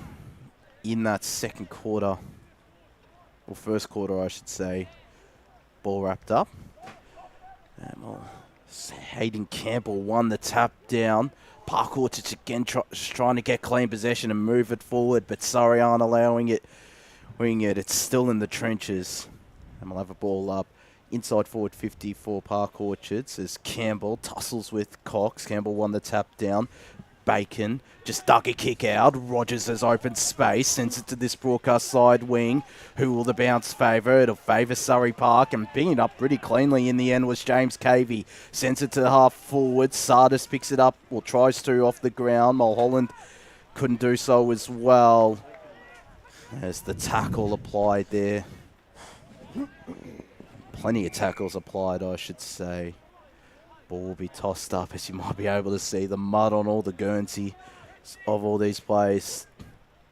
in that second quarter. Or first quarter, I should say. Ball wrapped up. And Hayden Campbell won the tap down. Park Orchards again trying to get clean possession and move it forward, but Surrey aren't allowing it. It's still in the trenches. And we'll have a ball up inside forward 50 for Park Orchards as Campbell tussles with Cox. Campbell won the tap down. Bacon just dug a kick out. Rogers has opened space, sends it to this broadcast side wing. Who will the bounce favour? It'll favour Surrey Park, and picking it up pretty cleanly in the end was James Cavey. Sends it to the half forward. Sardis picks it up, or tries to, off the ground. Mulholland couldn't do so as well. As the tackle applied there. Plenty of tackles applied, I should say. Ball will be tossed up, as you might be able to see the mud on all the Guernsey of all these players.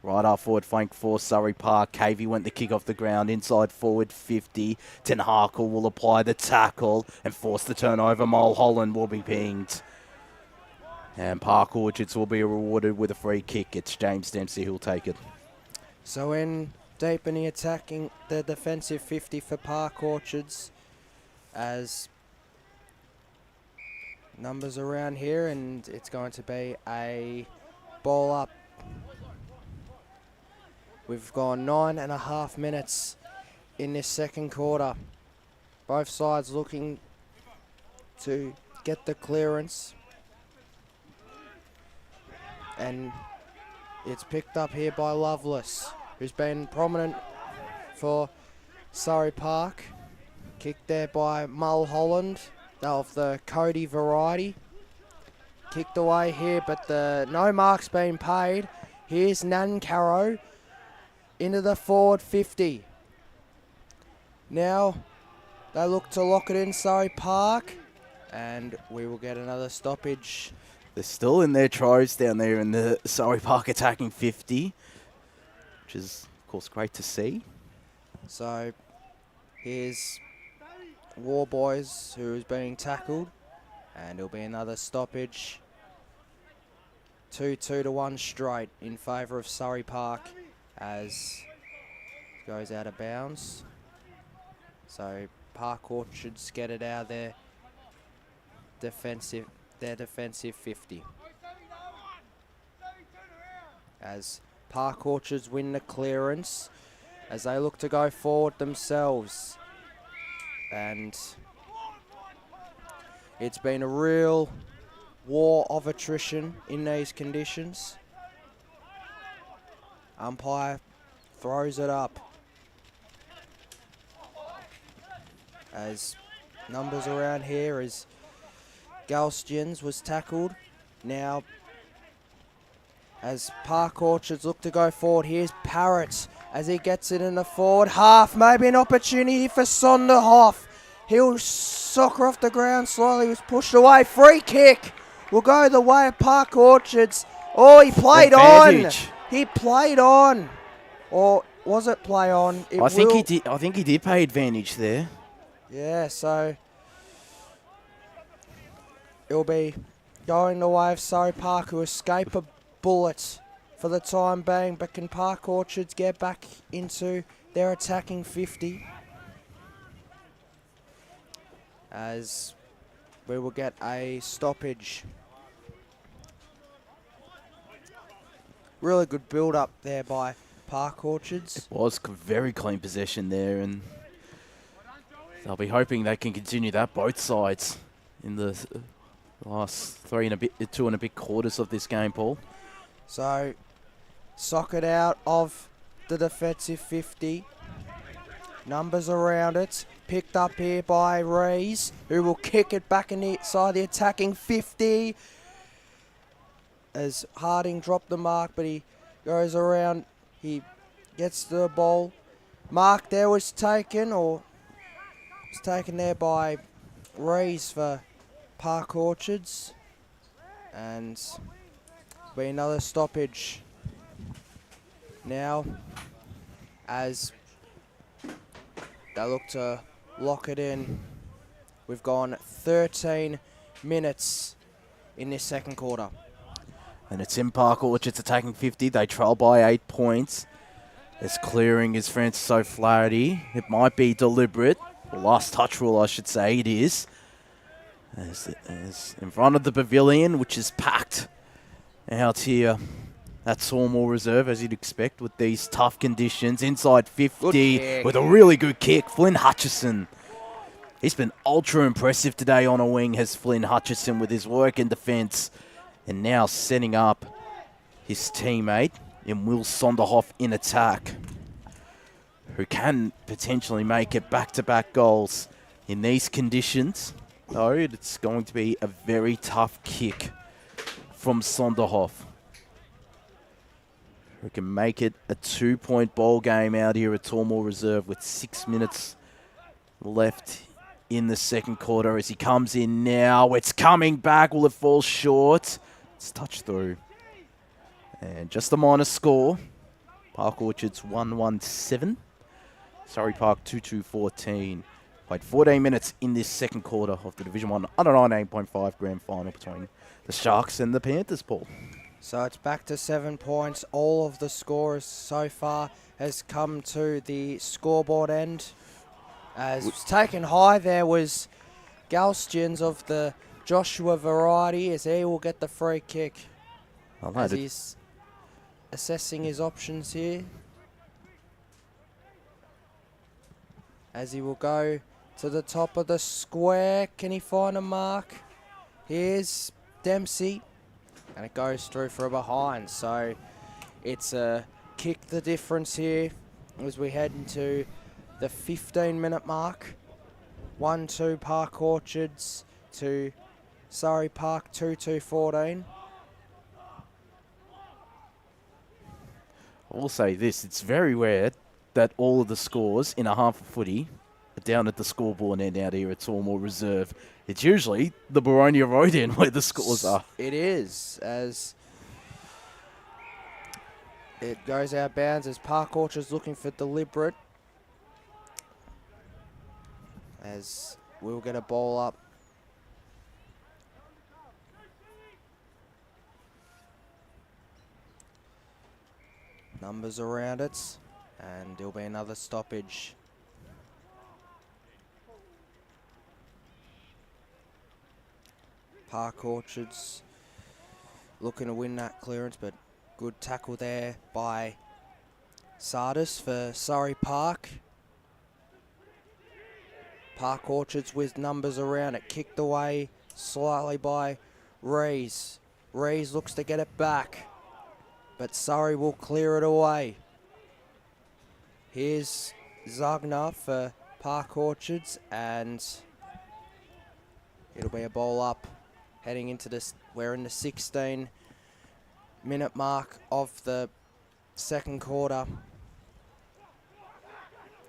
Right half forward flank for Surrey Park. Cavey went the kick off the ground inside forward 50. Ten Harkle will apply the tackle and force the turnover. Mulholland will be pinged. And Park Orchards will be rewarded with a free kick. It's James Dempsey who'll take it. So in deep in the defensive 50 for Park Orchards, as numbers around here, and it's going to be a ball up. We've gone 9.5 minutes in this second quarter. Both sides looking to get the clearance. And it's picked up here by Loveless, who's been prominent for Surrey Park. Kicked there by Mulholland of the Cody variety. Kicked away here, but no mark's been paid. Here's Nancaro into the forward 50. Now they look to lock it in Surrey Park, and we will get another stoppage. They're still in their tries down there in the Surrey Park attacking 50, which is, of course, great to see. So here's War Boys, who is being tackled, and it'll be another stoppage. 2-2 to 1 straight in favour of Surrey Park as it goes out of bounds. So Park Orchards get it out of their defensive 50. As Park Orchards win the clearance as they look to go forward themselves. And it's been a real war of attrition in these conditions. Umpire throws it up as numbers around here as Galstians was tackled. Now as Park Orchards look to go forward, here's Parrott as he gets it in the forward half. Maybe an opportunity for Sonderhoff. He'll soccer off the ground slowly. He was pushed away. Free kick will go the way of Park Orchards. Oh, he played Advantage. on. He played on. Or was it play on? I think he did. I think he did pay advantage there. Yeah, so it'll be going the way of Surrey Park, who escape a bullet for the time being, but can Park Orchards get back into their attacking 50? As we will get a stoppage. Really good build-up there by Park Orchards. Was very clean possession there, and they'll be hoping they can continue that both sides in the last 2 and a bit quarters of this game, Paul. So, socket out of the defensive 50. Numbers around it. Picked up here by Rees, who will kick it back inside the attacking 50. As Harding dropped the mark, but he goes around. He gets the ball. Mark there was taken, or was taken there by Rees for Park Orchards. And be another stoppage now as they look to lock it in. We've gone 13 minutes in this second quarter. And it's in Park Orchards attacking 50. They trail by 8 points. As clearing is Francis O'Flaherty. It might be deliberate. The last touch rule, I should say, it is. As in front of the pavilion, which is packed out here at Sawmore Reserve, as you'd expect with these tough conditions. Inside 50 with a really good kick. Flynn Hutchison. He's been ultra impressive today on a wing, has Flynn Hutchison, with his work in defence. And now setting up his teammate in Will Sonderhoff in attack, who can potentially make it back-to-back goals in these conditions. Though it's going to be a very tough kick from Sonderhoff, who can make it a 2-point ball game out here at Tormore Reserve with 6 minutes left in the second quarter. As he comes in now, it's coming back. Will it fall short? It's touched through. And just a minor score. Park Orchards 1-1-7. Surrey Park 2-2-14. Played 14 minutes in this second quarter of the Division 1 under 19.5 grand final between the Sharks and the Panthers, Paul. So it's back to 7 points. All of the scores so far has come to the scoreboard end. As taken high there was Galstians of the Joshua variety, as he will get the free kick. As he's assessing his options here. As he will go to the top of the square. Can he find a mark? Here's Dempsey. And it goes through for a behind. So it's a kick the difference here as we head into the 15-minute mark. 1-2 Park Orchards to Surrey Park 2-2-14. I will say this, it's very rare that all of the scores in a half of footy are down at the scoreboard end out here at Tormore Reserve. It's usually the Baronia Road end where the scores are. It is, as it goes out bounds as Park Orchard's looking for deliberate. As we'll get a ball up. Numbers around it, and there'll be another stoppage. Park Orchards looking to win that clearance, but good tackle there by Sardis for Surrey Park. Park Orchards with numbers around it, kicked away slightly by Rees. Rees looks to get it back, but Surrey will clear it away. Here's Zagna for Park Orchards, and it'll be a ball up heading into this. We're in the 16-minute mark of the second quarter.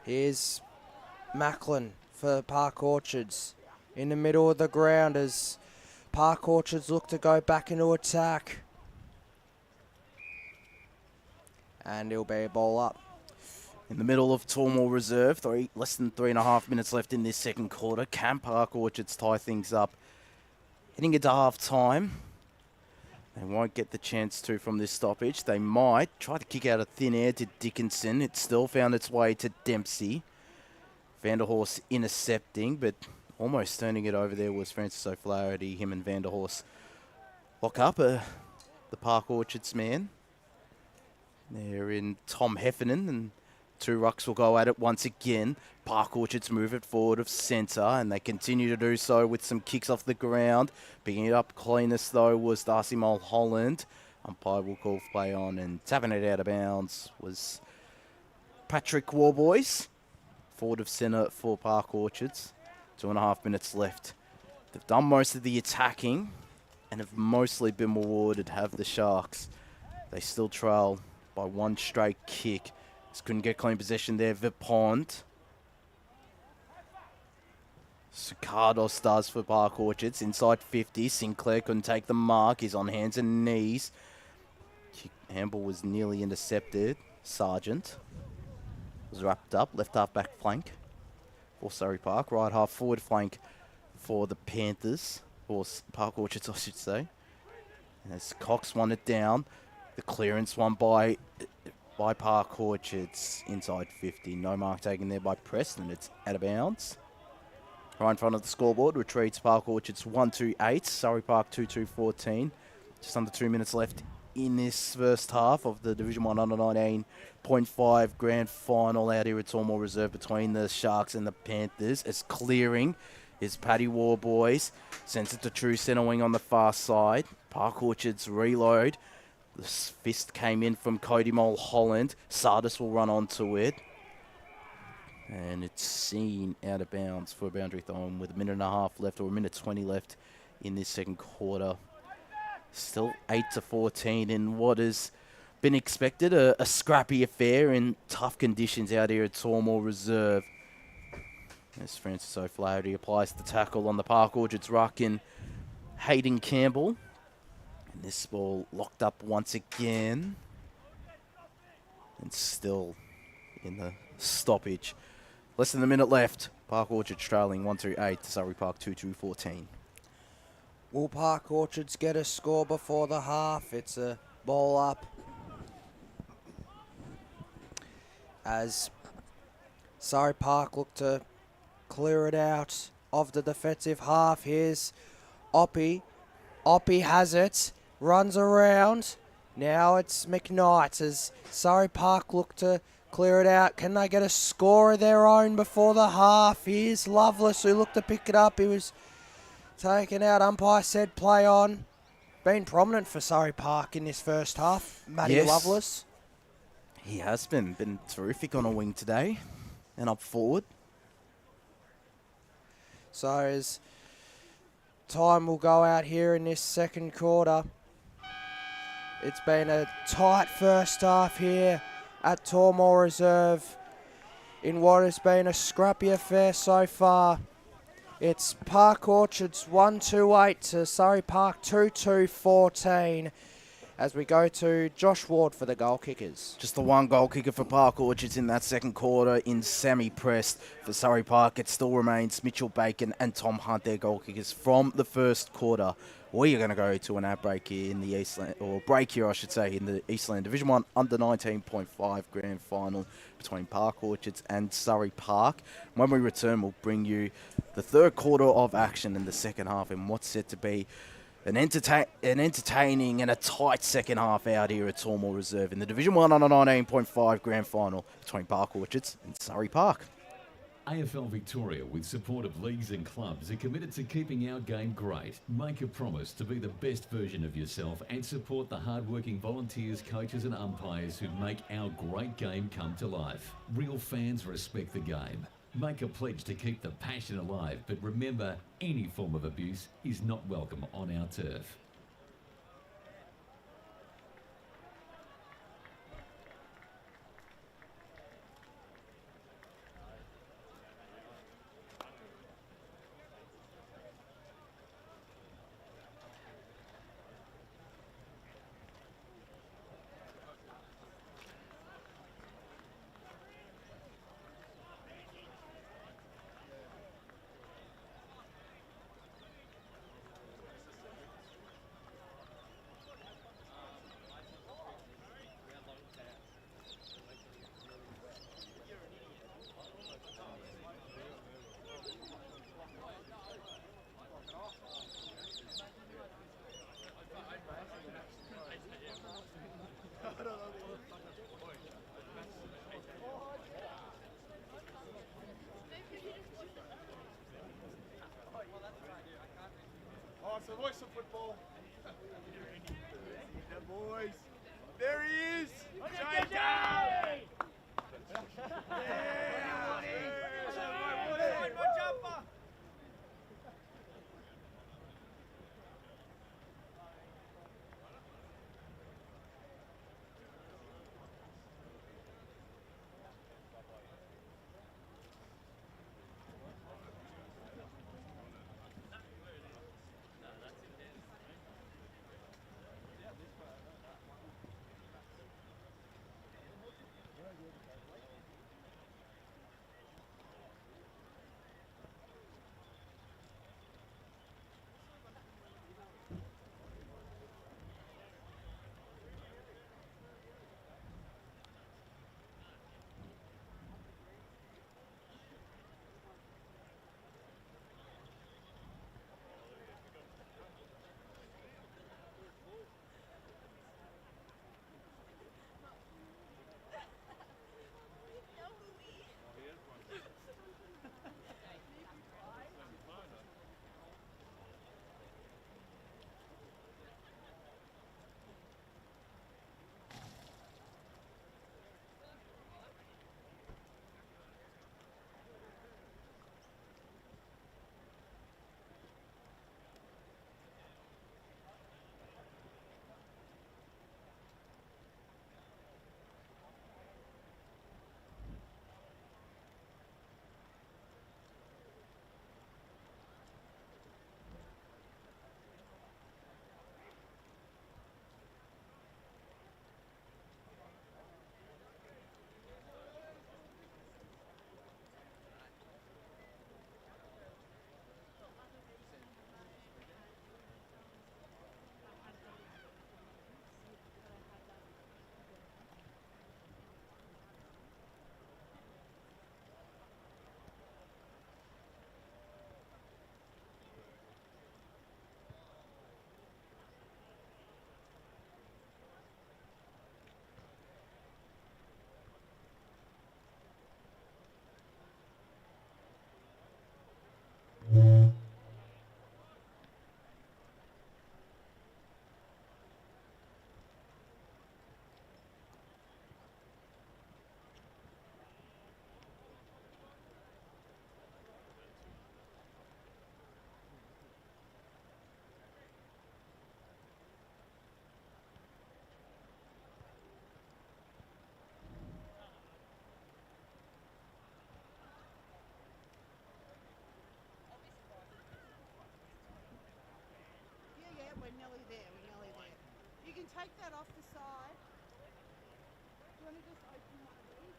Here's Macklin for Park Orchards in the middle of the ground as Park Orchards look to go back into attack. And it'll be a ball up. In the middle of Tormore Reserve, less than 3.5 minutes left in this second quarter. Can Park Orchards tie things up? Heading into half time. They won't get the chance to from this stoppage. They might try to kick out of thin air to Dickinson. It still found its way to Dempsey. Vanderhorst intercepting, but almost turning it over there was Francis O'Flaherty. Him and Vanderhorst lock up the Park Orchards man. They're in Tom Heffernan, and two rucks will go at it once again. Park Orchards move it forward of centre, and they continue to do so with some kicks off the ground. Picking it up cleanest, though, was Darcy Mulholland. Umpire will call play on, and tapping it out of bounds was Patrick Warboys. Forward of centre for Park Orchards. 2.5 minutes left. They've done most of the attacking and have mostly been rewarded, have the Sharks. They still trail by one straight kick. Just couldn't get clean possession there. Vipond. Sucardos does for Park Orchards. Inside 50. Sinclair couldn't take the mark. He's on hands and knees. Handball was nearly intercepted. Sargent was wrapped up. Left half back flank for Surrey Park. Right half forward flank for the Panthers. Or Park Orchards, I should say. And as Cox won it down. The clearance won by Park Orchards inside 50. No mark taken there by Preston. It's out of bounds. Right in front of the scoreboard. Retreats Park Orchards 1-2-8. Surrey Park 2-2-14. Just under 2 minutes left in this first half of the Division 1 under 19.5 grand final out here at Tormore Reserve between the Sharks and the Panthers. As clearing is Paddy Warboys. Sends it to true centre wing on the far side. Park Orchards reload. The fist came in from Cody Mulholland. Sardis will run onto it. And it's seen out of bounds for a boundary throw-in with a minute and a half left, or a minute 20 left in this second quarter. Still 8-14 in what has been expected, a scrappy affair in tough conditions out here at Tormore Reserve. As Francis O'Flaherty applies the tackle on the Park Orchards ruck in Hayden Campbell. And this ball locked up once again. And still in the stoppage. Less than a minute left. Park Orchard trailing 1-8 to Surrey Park 2-14. Will Park Orchards get a score before the half? It's a ball up as Surrey Park look to clear it out of the defensive half. Here's Oppie. Oppie has it, runs around. Now it's McKnight as Surrey Park look to clear it out. Can they get a score of their own before the half? Here's Lovelace who looked to pick it up. He was taken out. Umpire said play on. Been prominent for Surrey Park in this first half. Matty Lovelace. He has been terrific on a wing today and up forward. So as time will go out here in this second quarter. It's been a tight first half here at Tormore Reserve in what has been a scrappy affair so far. It's Park Orchards 1-8 to Surrey Park 2-14 as we go to Josh Ward for the goal kickers. Just the one goal kicker for Park Orchards in that second quarter in semi-pressed. For Surrey Park, it still remains Mitchell Bacon and Tom Hunt, their goal kickers from the first quarter. We are going to go to an ad break here in the Eastland, or break here I should say, in the Eastland Division 1 under 19.5 grand final between Park Orchards and Surrey Park. When we return, we'll bring you the third quarter of action in the second half and what's set to be an entertaining and a tight second half out here at Tormore Reserve in the Division 1 under 19.5 grand final between Park Orchards and Surrey Park. AFL Victoria, with support of leagues and clubs, are committed to keeping our game great. Make a promise to be the best version of yourself and support the hard-working volunteers, coaches and umpires who make our great game come to life. Real fans respect the game. Make a pledge to keep the passion alive, but remember, any form of abuse is not welcome on our turf. Oh, it's the voice of football. Yeah, boys. There he is. JJ! take that off the side. Do you want to just open one of these?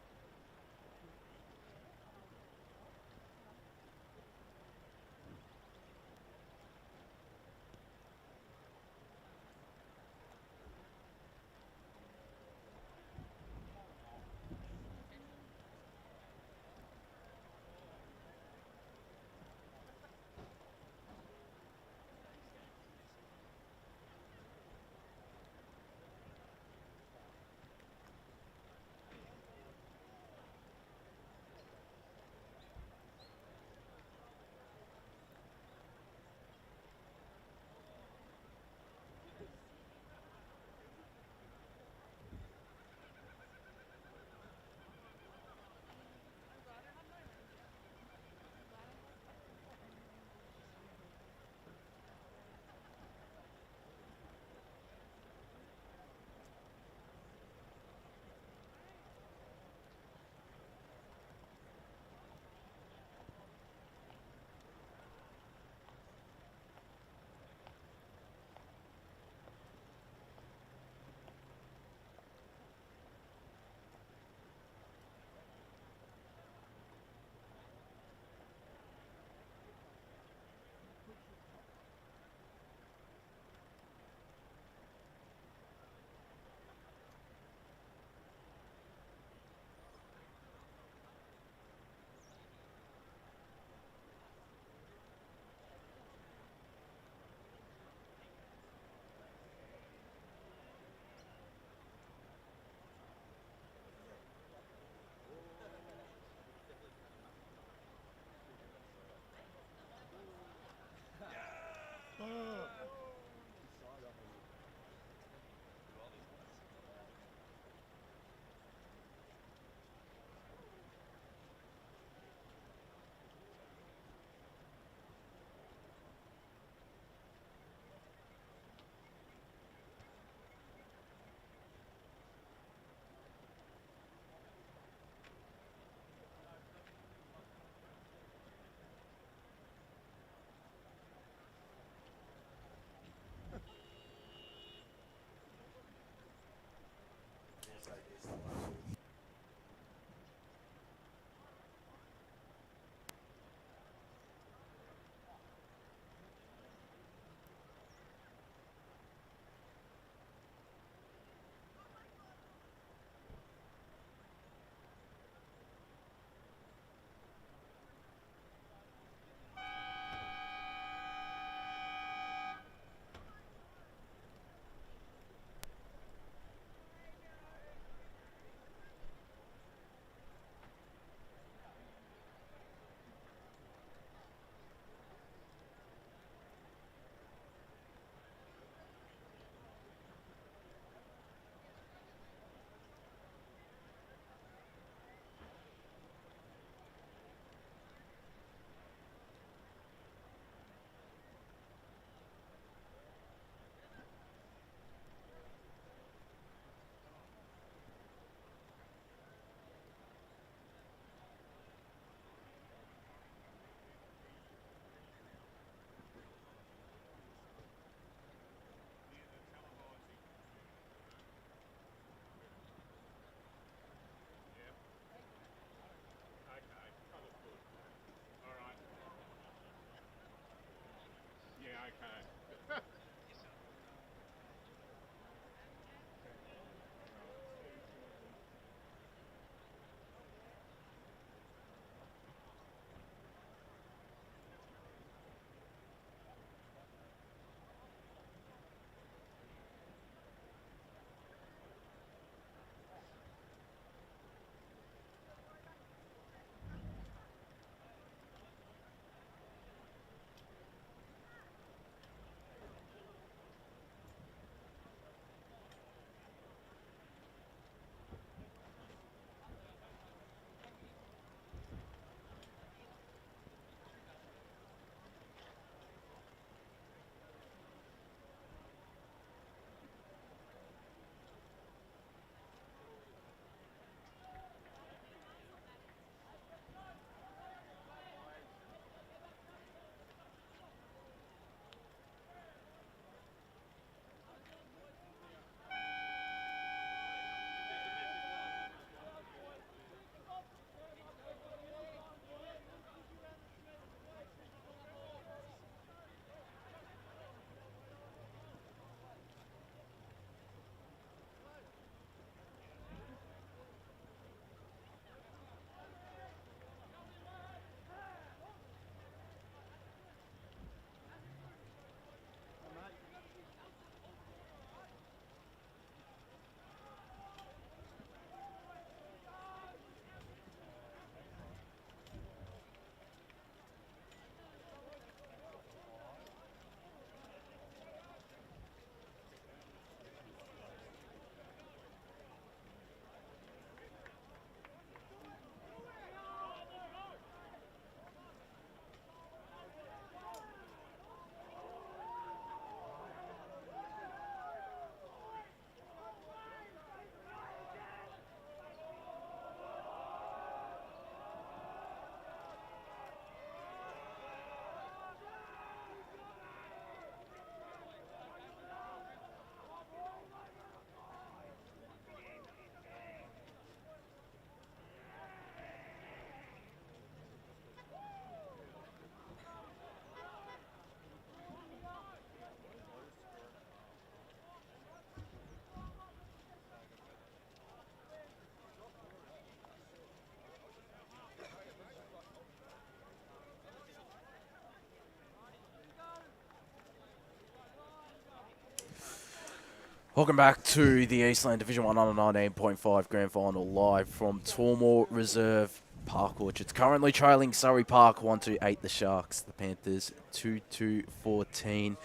Welcome back to the Eastland Division 1 under 19.5 Grand Final live from Tormore Reserve Park Orchards. Currently trailing Surrey Park 1-8 the Sharks. The Panthers 2-14.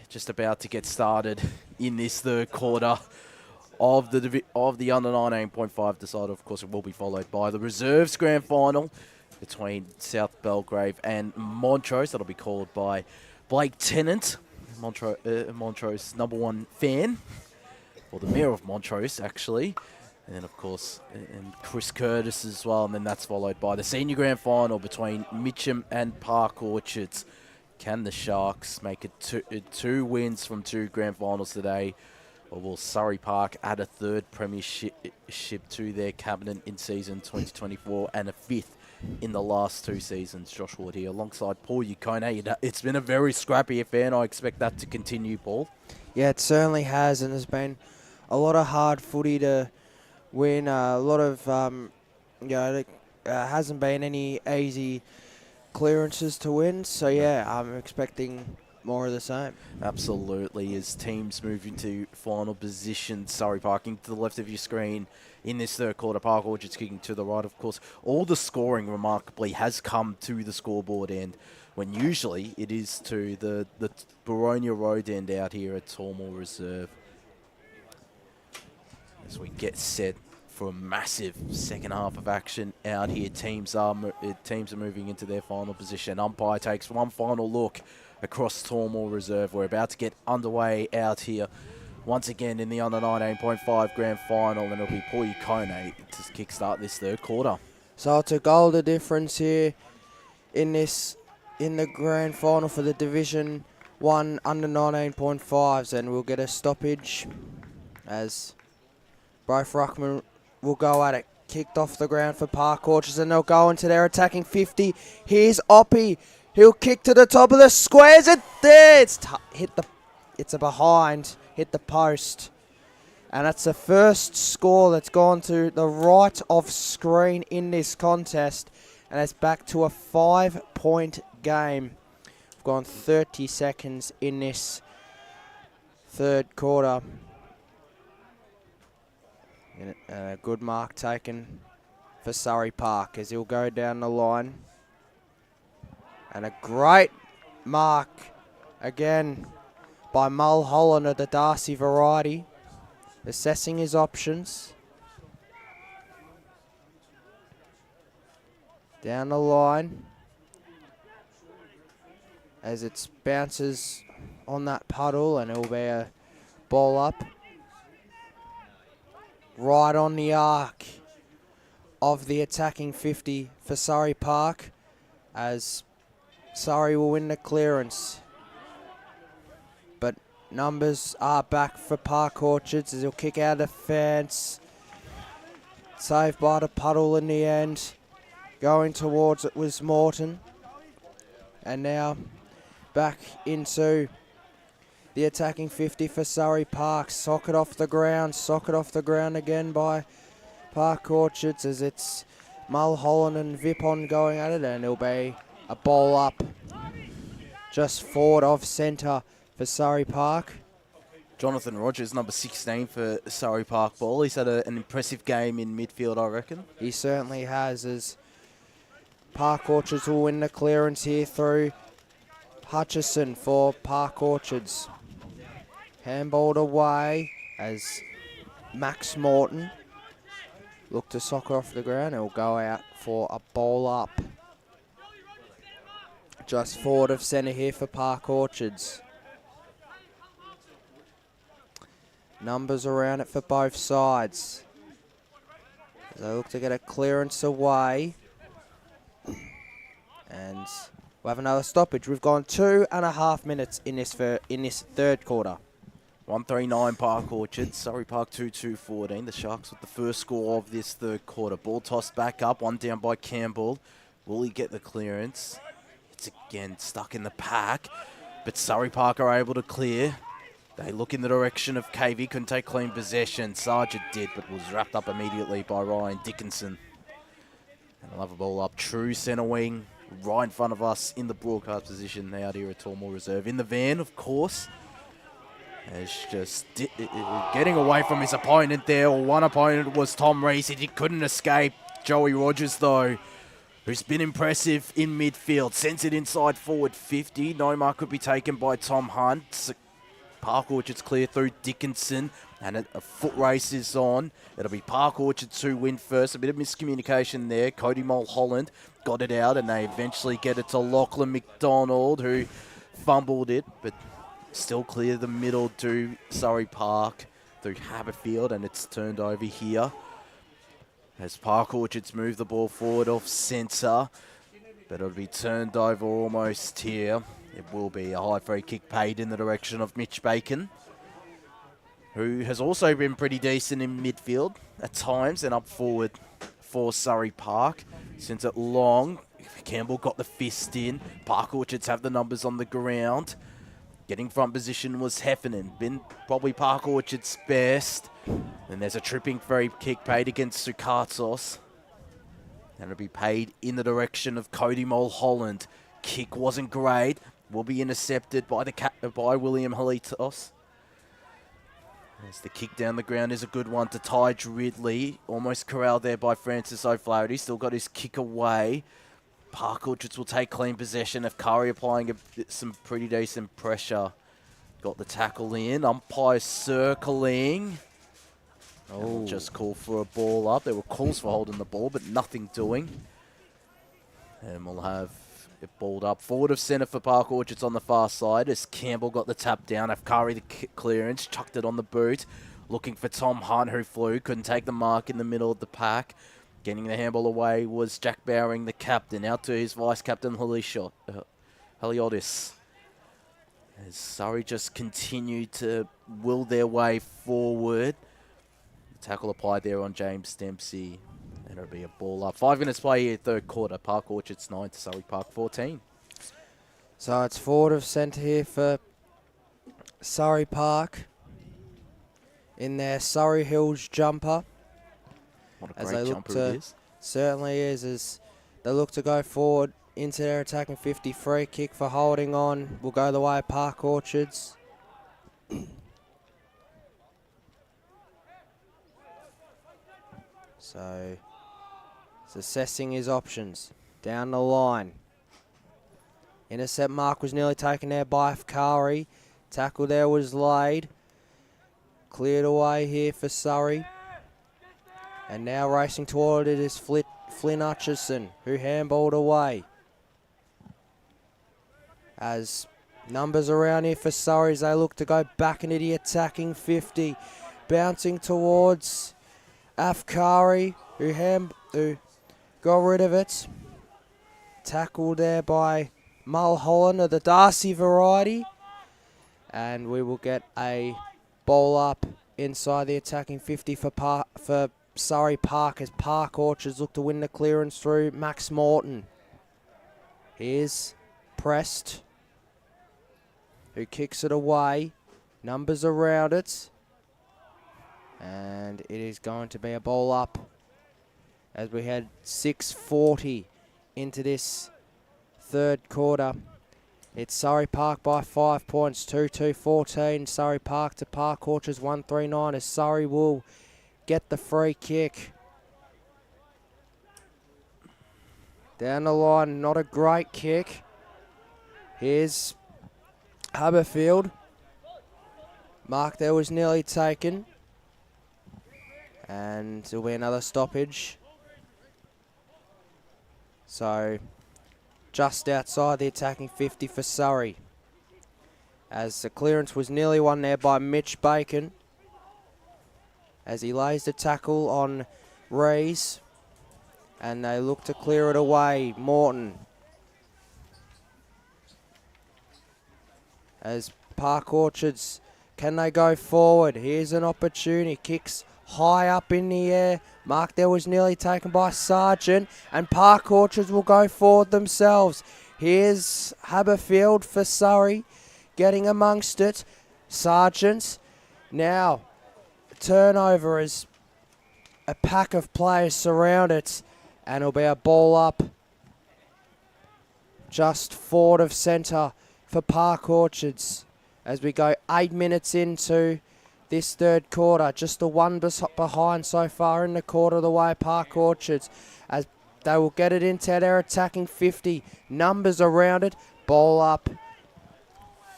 Just about to get started in this third quarter of the under 19.5 decider. Of course, it will be followed by the Reserves Grand Final between South Belgrave and Montrose. That'll be called by Blake Tennant, Montrose #1 fan, or the mayor of Montrose, actually. And then, of course, and Chris Curtis as well. And then that's followed by the senior grand final between Mitcham and Park Orchards. Can the Sharks make it two wins from 2 grand finals today? Or will Surrey Park add a 3rd premiership to their cabinet in season 2024 and a 5th in the last 2 seasons? Josh Ward here alongside Paul Yukone. It's been a very scrappy affair, and I expect that to continue, Paul. Yeah, it certainly has, and there's been a lot of hard footy to win. A lot of, there hasn't been any easy clearances to win. So, yeah, I'm expecting more of the same. Absolutely. As teams move into final position, Surrey parking to the left of your screen in this third quarter. Park Orchards kicking to the right, of course. All the scoring, remarkably, has come to the scoreboard end, when usually it is to the Baronia Road end out here at Tormore Reserve. As we get set for a massive second half of action out here, teams are moving into their final position. Umpire takes one final look across Tormore Reserve. We're about to get underway out here once again in the under 19.5 grand final, and it'll be Paul Yukone to kickstart this third quarter. So it's a goal to difference here in the grand final for the Division 1 under 19.5s, and we'll get a stoppage as both ruckmen will go at it. Kicked off the ground for Park Orchards, and they'll go into their attacking 50. Here's Oppie. He'll kick to the top of the squares. It there. It's a behind. Hit the post. And that's the first score that's gone to the right of screen in this contest. And it's back to a 5-point game. We've gone 30 seconds in this third quarter. And a good mark taken for Surrey Park as he'll go down the line. And a great mark again by Mulholland of the Darcy variety, assessing his options. Down the line as it bounces on that puddle, and it'll be a ball up right on the arc of the attacking 50 for Surrey Park, as Surrey will win the clearance. But numbers are back for Park Orchards as he'll kick out of fence. Saved by the puddle in the end. Going towards it was Morton. And now back into the attacking 50 for Surrey Park. Socket off the ground again by Park Orchards as it's Mulholland and Vipon going at it, and it'll be a ball up just forward of centre for Surrey Park. Jonathan Rogers, number 16 for Surrey Park ball. He's had an impressive game in midfield, I reckon. He certainly has, as Park Orchards will win the clearance here through Hutchison for Park Orchards. Handballed away as Max Morton look to soccer off the ground. He'll go out for a ball up just forward of centre here for Park Orchards. Numbers around it for both sides. They look to get a clearance away. And we'll have another stoppage. We've gone 2.5 minutes in this third quarter. 139 Park Orchards, Surrey Park 2-2-14. The Sharks with the first score of this third quarter. Ball tossed back up, one down by Campbell. Will he get the clearance? It's again stuck in the pack, but Surrey Park are able to clear. They look in the direction of KV, couldn't take clean possession. Sargent did, but was wrapped up immediately by Ryan Dickinson. And they'll have a ball up, true centre wing, right in front of us in the broadcast position out here at Tormore Reserve. In the van, of course, It's just getting away from his opponent there. One opponent was Tom Rees. He couldn't escape. Joey Rogers, though, who's been impressive in midfield, sends it inside forward 50. No mark could be taken by Tom Hunt. Park Orchards clear through Dickinson, and a foot race is on. It'll be Park Orchards who win first. A bit of miscommunication there. Cody Mulholland got it out, and they eventually get it to Lachlan McDonald, who fumbled it, but still clear the middle to Surrey Park through Haberfield, and it's turned over here as Park Orchards move the ball forward off centre, but it'll be turned over almost here. It will be a high free kick paid in the direction of Mitch Bacon, who has also been pretty decent in midfield at times and up forward for Surrey Park. Sends it long. Campbell got the fist in. Park Orchards have the numbers on the ground. Getting front position was Heffernan. Been probably Park Orchard's best. And there's a tripping free kick paid against Sukatos. And it'll be paid in the direction of Cody Mulholland. Kick wasn't great. Will be intercepted by William Halitos. As the kick down the ground is a good one to Ty Ridley. Almost corralled there by Francis O'Flaherty. Still got his kick away. Park Orchards will take clean possession of Curry, applying some pretty decent pressure. Got the tackle in. Umpire circling. Oh, just call for a ball up. There were calls for holding the ball, but nothing doing. And we'll have it balled up forward of centre for Park Orchards on the far side as Campbell got the tap down. Afkari the clearance, chucked it on the boot. Looking for Tom Hunt, who flew. Couldn't take the mark in the middle of the pack. Getting the handball away was Jack Bowering, the captain, out to his vice-captain, Haliotis. As Surrey just continued to will their way forward. The tackle applied there on James Dempsey. And it'll be a ball up. 5 minutes play here, third quarter. Park Orchards 9 to Surrey Park 14. So it's forward of centre here for Surrey Park in their Surrey Hills jumper. What a great jumper it is. Certainly is, as they look to go forward into their attacking 50. Free kick for holding on will go the way of Park Orchards. So he's assessing his options down the line. Intercept mark was nearly taken there by Afkari. Tackle there was laid. Cleared away here for Surrey. And now racing toward it is Flynn Hutchison, who handballed away. As numbers around here for Surrey as they look to go back into the attacking 50. Bouncing towards Afkari, who got rid of it. Tackled there by Mulholland of the Darcy variety. And we will get a ball up inside the attacking 50 for Surrey Park as Park Orchards look to win the clearance through Max Morton. Here's Prest, who kicks it away. Numbers around it. And it is going to be a ball up as we had 6:40 into this third quarter. It's Surrey Park by 5 points, 2-2-14. Surrey Park to Park Orchards 139 as Surrey will get the free kick. Down the line, not a great kick. Here's Haberfield. Mark there was nearly taken. And there'll be another stoppage. So, just outside the attacking 50 for Surrey. As the clearance was nearly won there by Mitch Bacon. As he lays the tackle on Rees. And they look to clear it away. Morton. As Park Orchards, can they go forward? Here's an opportunity. Kicks high up in the air. Mark there was nearly taken by Sargent. And Park Orchards will go forward themselves. Here's Haberfield for Surrey. Getting amongst it. Sargent. Now, turnover as a pack of players surround it. And it'll be a ball up just forward of centre for Park Orchards. as we go 8 minutes into this third quarter. Just the one behind so far in the quarter of the way, Park Orchards, as they will get it into their attacking 50. Numbers around it, ball up.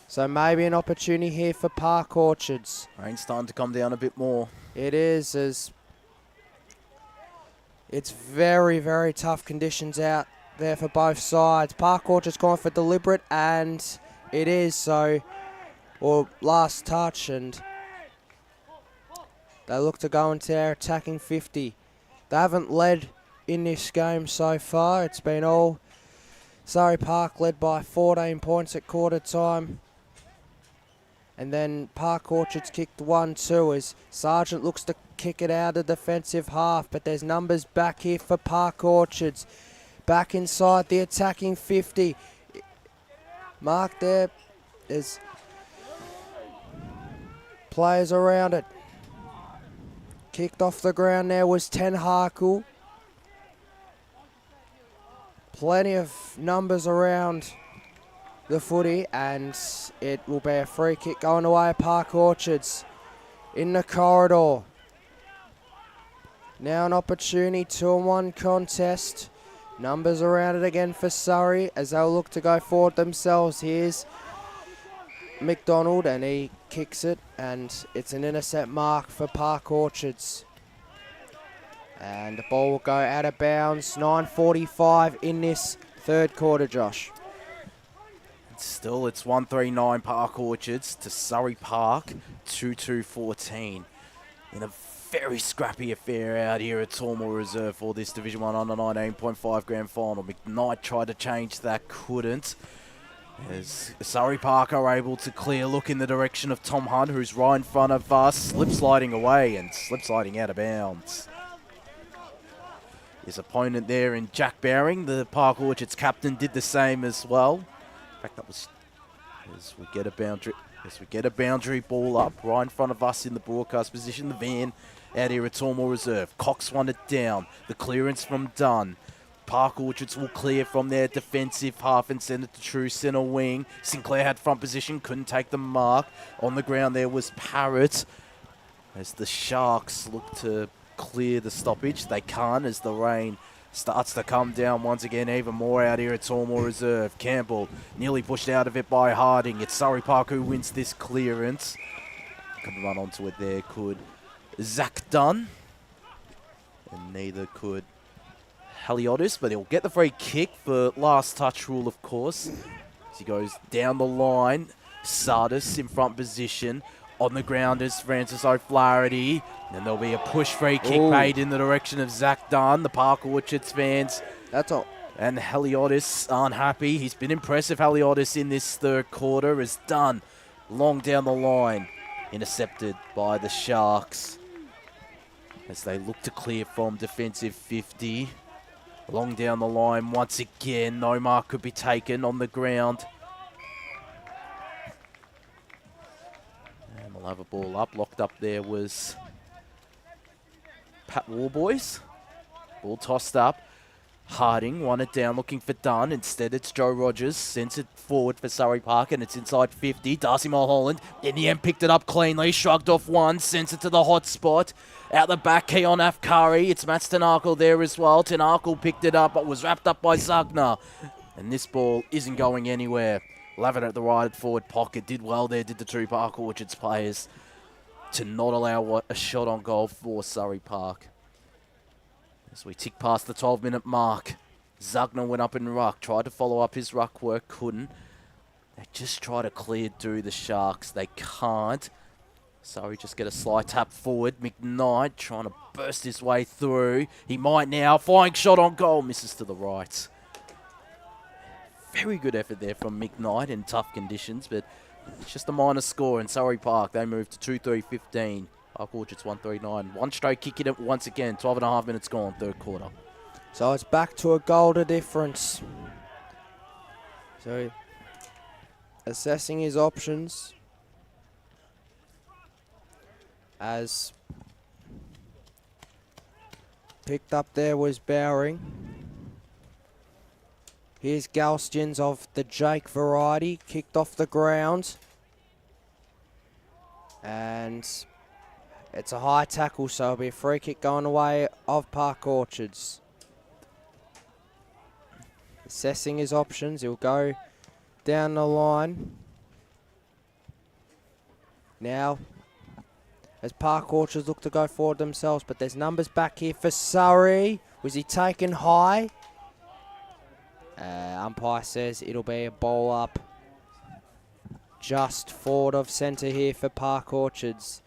So maybe an opportunity here for Park Orchards. Rain's starting to come down a bit more. It is, as it's very, very tough conditions out there for both sides. Park Orchard's gone for deliberate, and it is so. Or last touch, and they look to go into their attacking 50. They haven't led in this game so far. It's been all Surrey Park led by 14 points at quarter time. And then Park Orchards kicked 1-2 as Sargent looks to kick it out of the defensive half. But there's numbers back here for Park Orchards. Back inside the attacking 50. Mark there. There's players around it. Kicked off the ground there was Ten Harkle. Plenty of numbers around the footy, and it will be a free kick going away at Park Orchards in the corridor. Now an opportunity, 2-on-1 contest. Numbers around it again for Surrey as they'll look to go forward themselves. Here's McDonald, and he kicks it, and it's an intercept mark for Park Orchards. And the ball will go out of bounds. 9:45 in this third quarter, Josh. Still, it's 139 Park Orchards to Surrey Park, 2-2-14. In a very scrappy affair out here at Tormore Reserve for this Division 1 under 19.5 grand final. McKnight tried to change that, couldn't. As Surrey Park are able to clear, look in the direction of Tom Hunt, who's right in front of us, slip sliding away and slip sliding out of bounds. His opponent there in Jack Bowring, the Park Orchards captain, did the same as well. In fact, that was as we get a boundary ball up right in front of us in the broadcast position. The van out here at Tormore Reserve. Cox won it down. The clearance from Dunn. Park Orchards will clear from their defensive half and send it to true centre wing. Sinclair had front position, couldn't take the mark. On the ground there was Parrott. As the Sharks look to clear the stoppage, they can't as the rain starts to come down once again, even more out here at Tormore Reserve. Campbell nearly pushed out of it by Harding. It's Surrey Park who wins this clearance. Couldn't run onto it there, could Zach Dunn. And neither could Haliotis, but he'll get the free kick for last touch rule, of course. As he goes down the line, Sardis in front position. On the ground is Francis O'Flaherty. And there'll be a push free kick made in the direction of Zach Dunn. The Park Orchards fans. That's all. And Haliotis aren't happy. He's been impressive, Haliotis, in this third quarter. Is Dunn long down the line. Intercepted by the Sharks. As they look to clear from defensive 50. Long down the line once again. No mark could be taken on the ground. And we'll have a ball up. Locked up there was Pat Warboys. Ball tossed up. Harding won it down looking for Dunn. Instead it's Joe Rogers. Sends it forward for Surrey Park and it's inside 50. Darcy Mulholland in the end picked it up cleanly. Shrugged off one. Sends it to the hot spot. Out the back, Keon Afkari. It's Matt Tenarkle there as well. Tenarkle picked it up but was wrapped up by Zugner. And this ball isn't going anywhere. We'll have it at the right forward pocket. Did well there, did the two Park Orchards players, to not allow a shot on goal for Surrey Park. As we tick past the 12-minute mark, Zugner went up in ruck, tried to follow up his ruck work, couldn't. They just try to clear through the Sharks. They can't. Surrey just get a slight tap forward. McKnight trying to burst his way through. He might now. Flying shot on goal. Misses to the right. Very good effort there from McKnight in tough conditions, but it's just a minor score in Surrey Park. They move to 2-3-15. Park Orchards 139. One straight kick in it once again. 12.5 minutes gone, third quarter. So it's back to a goal to difference. So assessing his options as picked up there was Bowring. Here's Galstians of the Jake variety, kicked off the ground. And it's a high tackle, so it'll be a free kick going away of Park Orchards. Assessing his options, he'll go down the line. Now, as Park Orchards look to go forward themselves, but there's numbers back here for Surrey. Was he taken high? Umpire says it'll be a ball up just forward of centre here for Park Orchards,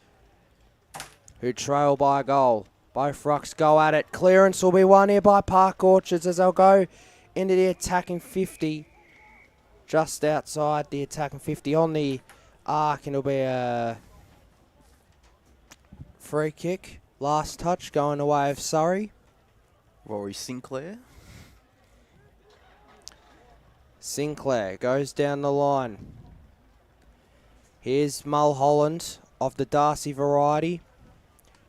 who trail by a goal. Both rucks go at it. Clearance will be won here by Park Orchards as they'll go into the attacking 50. Just outside the attacking 50 on the arc, and it'll be a free kick. Last touch going away of Surrey. Rory Sinclair. Sinclair goes down the line. Here's Mulholland of the Darcy variety.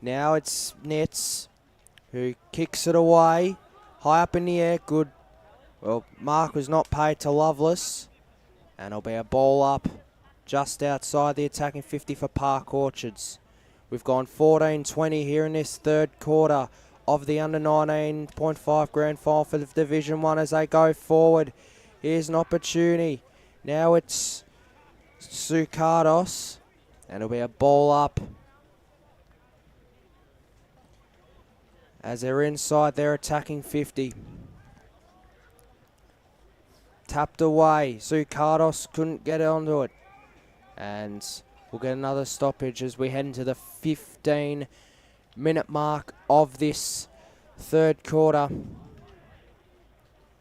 Now it's Nets who kicks it away. High up in the air, good. Well, mark was not paid to Loveless. And it'll be a ball up just outside the attacking 50 for Park Orchards. We've gone 14-20 here in this third quarter of the under 19.5 grand final for the Division 1 as they go forward. Here's an opportunity. Now it's Sukados, and it'll be a ball up as they're inside their attacking 50. Tapped away. Sukados couldn't get onto it. And we'll get another stoppage as we head into the 15-minute mark of this third quarter.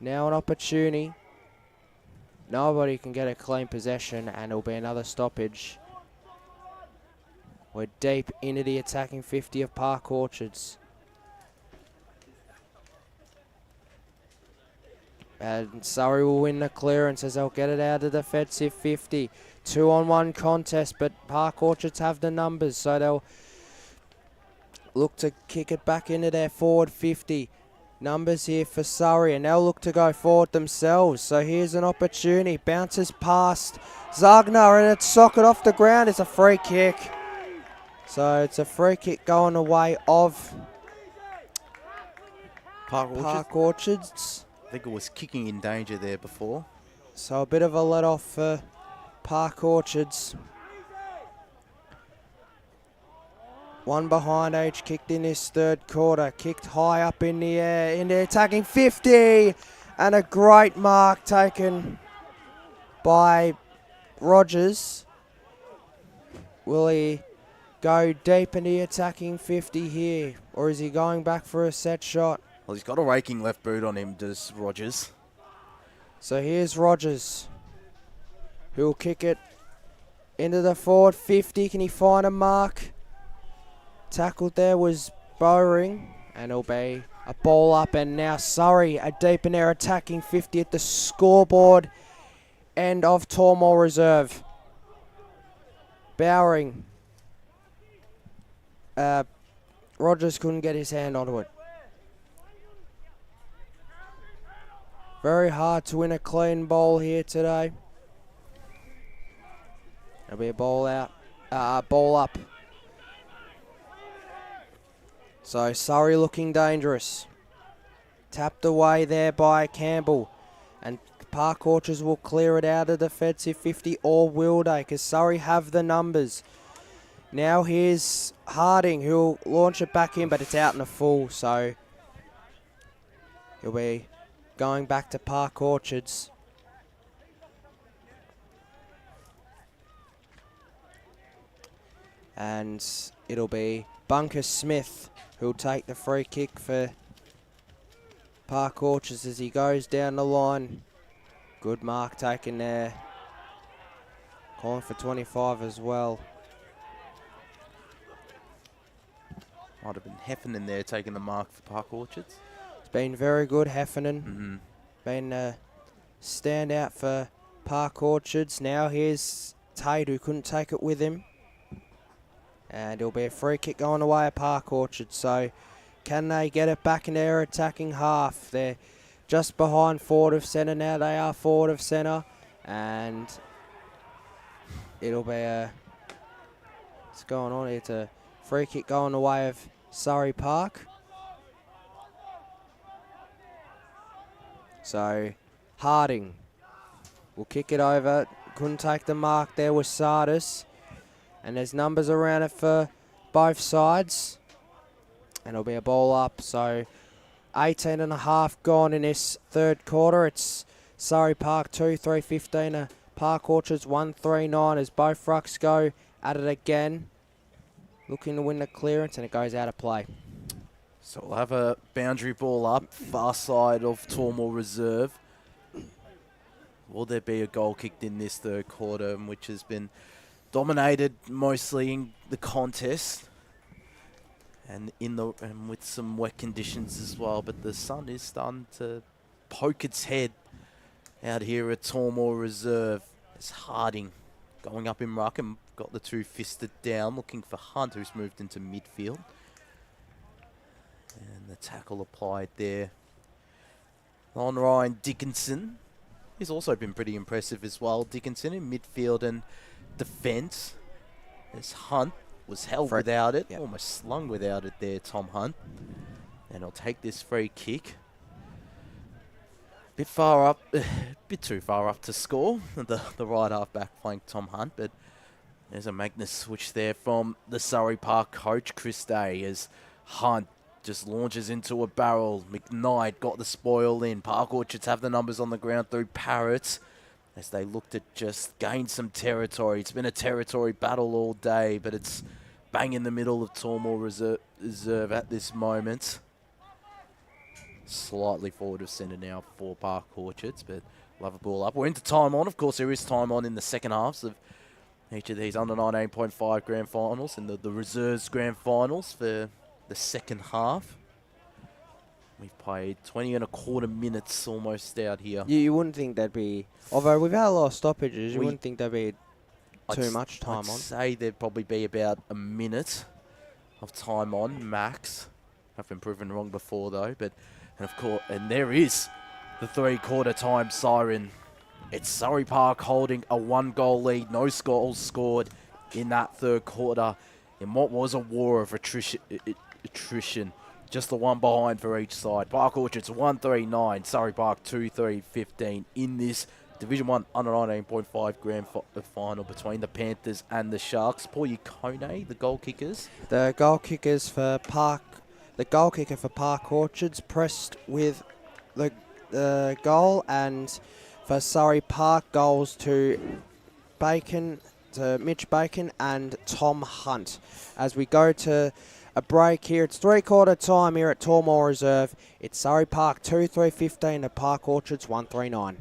Now an opportunity. Nobody can get a clean possession, and it'll be another stoppage. We're deep into the attacking 50 of Park Orchards. And Surrey will win the clearance as they'll get it out of the defensive 50. 2-on-1 contest, but Park Orchards have the numbers, so they'll look to kick it back into their forward 50. Numbers here for Surrey, and they'll look to go forward themselves. So here's an opportunity. Bounces past Zagner, and it's socket off the ground. It's a free kick. So it's a free kick going away of Park Orchards. I think it was kicking in danger there before. So a bit of a let off for Park Orchards. One behind age kicked in this third quarter. Kicked high up in the air, in the attacking 50. And a great mark taken by Rogers. Will he go deep in the attacking 50 here? Or is he going back for a set shot? Well, he's got a raking left boot on him, does Rogers. So here's Rogers, who will kick it into the forward 50. Can he find a mark? Tackled there was Bowring, and it'll be a ball up, and now Surrey are deep in their attacking 50 at the scoreboard end of Tormore Reserve. Bowring. Rogers couldn't get his hand onto it. Very hard to win a clean ball here today. There'll be a ball out, ball up. So Surrey looking dangerous. Tapped away there by Campbell. And Park Orchards will clear it out of defensive 50, or will they? Because Surrey have the numbers. Now here's Harding, who'll launch it back in, but it's out in the full, so he'll be going back to Park Orchards. And it'll be Bunker Smith who'll take the free kick for Park Orchards as he goes down the line. Good mark taken there. Calling for 25 as well. Might have been Heffernan there taking the mark for Park Orchards. It's been very good, Heffernan. Been a standout for Park Orchards. Now here's Tate, who couldn't take it with him. And it'll be a free kick going away at Park Orchards. So can they get it back in their attacking half? They're just behind forward of centre now. They are forward of centre. And it'll be a What's going on here? It's a free kick going the way of Surrey Park. So Harding will kick it over. Couldn't take the mark there with Sardis. And there's numbers around it for both sides. And it'll be a ball up. So 18 and a half gone in this third quarter. It's Surrey Park 2, 3:15. Park Orchards 1-3-9 as both rucks go at it again. Looking to win the clearance, and it goes out of play. So we'll have a boundary ball up, far side of Tormore Reserve. Will there be a goal kicked in this third quarter, which has been dominated mostly in the contest and with some wet conditions as well? But the sun is starting to poke its head out here at Tormore Reserve. It's Harding going up in ruck and got the two fisted down, looking for Hunt, who's moved into midfield. And the tackle applied there on Ryan Dickinson. He's also been pretty impressive as well. Dickinson in midfield and defence. As Hunt was held without it, almost slung without it there, Tom Hunt. And he'll take this free kick. Bit far up, bit too far up to score. The right half back playing Tom Hunt, but there's a Magnus switch there from the Surrey Park coach, Chris Day, as Hunt just launches into a barrel. McKnight got the spoil in. Park Orchards have the numbers on the ground through Parrott as they look to just gain some territory. It's been a territory battle all day, but it's bang in the middle of Tormore Reserve at this moment. Slightly forward of centre now for Park Orchards, but we'll have a ball up. We're into time on. Of course, there is time on in the second halves of each of these under 19.5 grand finals and the reserves grand finals for the second half. We've played 20 and a quarter minutes almost out here. You wouldn't think that'd be, although we've had a lot of stoppages, you wouldn't think there'd be too much time on. I'd say there'd probably be about a minute of time on, max. I've been proven wrong before though, but and of course, and there is the three-quarter time siren. It's Surrey Park holding a one-goal lead, no goals scored in that third quarter in what was a war of attrition. Just the one behind for each side. Park Orchards 1-3-9, Surrey Park 2-3-15 in this Division 1 under 19.5 grand final between the Panthers and the Sharks. Paul Yukone, the goal kickers. The goal kickers for Park. The goal kicker for Park Orchards pressed with the goal, and for Surrey Park, goals to Mitch Bacon and Tom Hunt. As we go to a break here, it's three-quarter time here at Tormore Reserve. It's Surrey Park 2-3-15 to Park Orchards 1-3-9.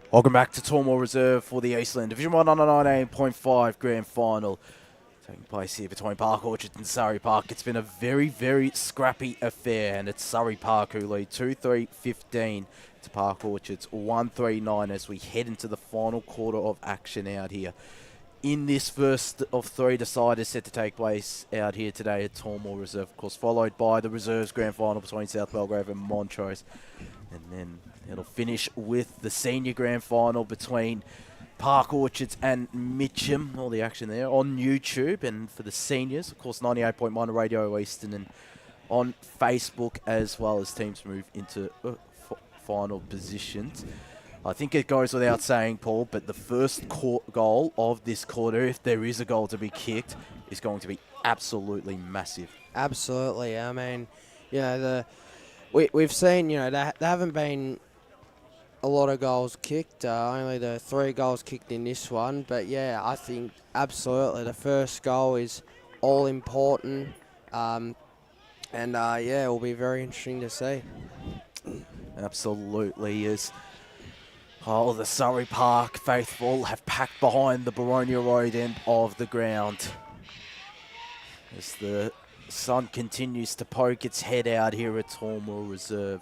Welcome back to Tormore Reserve for the Eastland Division 1 under 19.5 Grand Final. Taking place here between Park Orchards and Surrey Park. It's been a very, very scrappy affair, and it's Surrey Park who lead 2-3-15 to Park Orchards 1-3-9 as we head into the final quarter of action out here. In this first of three deciders set to take place out here today at Tormore Reserve, of course, followed by the Reserves Grand Final between South Belgrave and Montrose. And then it'll finish with the Senior Grand Final between Park Orchards and Mitcham. All the action there on YouTube. And for the seniors, of course, 98.1 Radio Eastern and on Facebook as well as teams move into final positions. I think it goes without saying, Paul, but the first goal of this quarter, if there is a goal to be kicked, is going to be absolutely massive. Absolutely. I mean, you know, we've seen, you know, there haven't been a lot of goals kicked, only the 3 goals kicked in this one. But, yeah, I think absolutely the first goal is all important. Yeah, it will be very interesting to see. Absolutely is. Oh, the Surrey Park faithful have packed behind the Baronia Road end of the ground as the sun continues to poke its head out here at Tormore Reserve.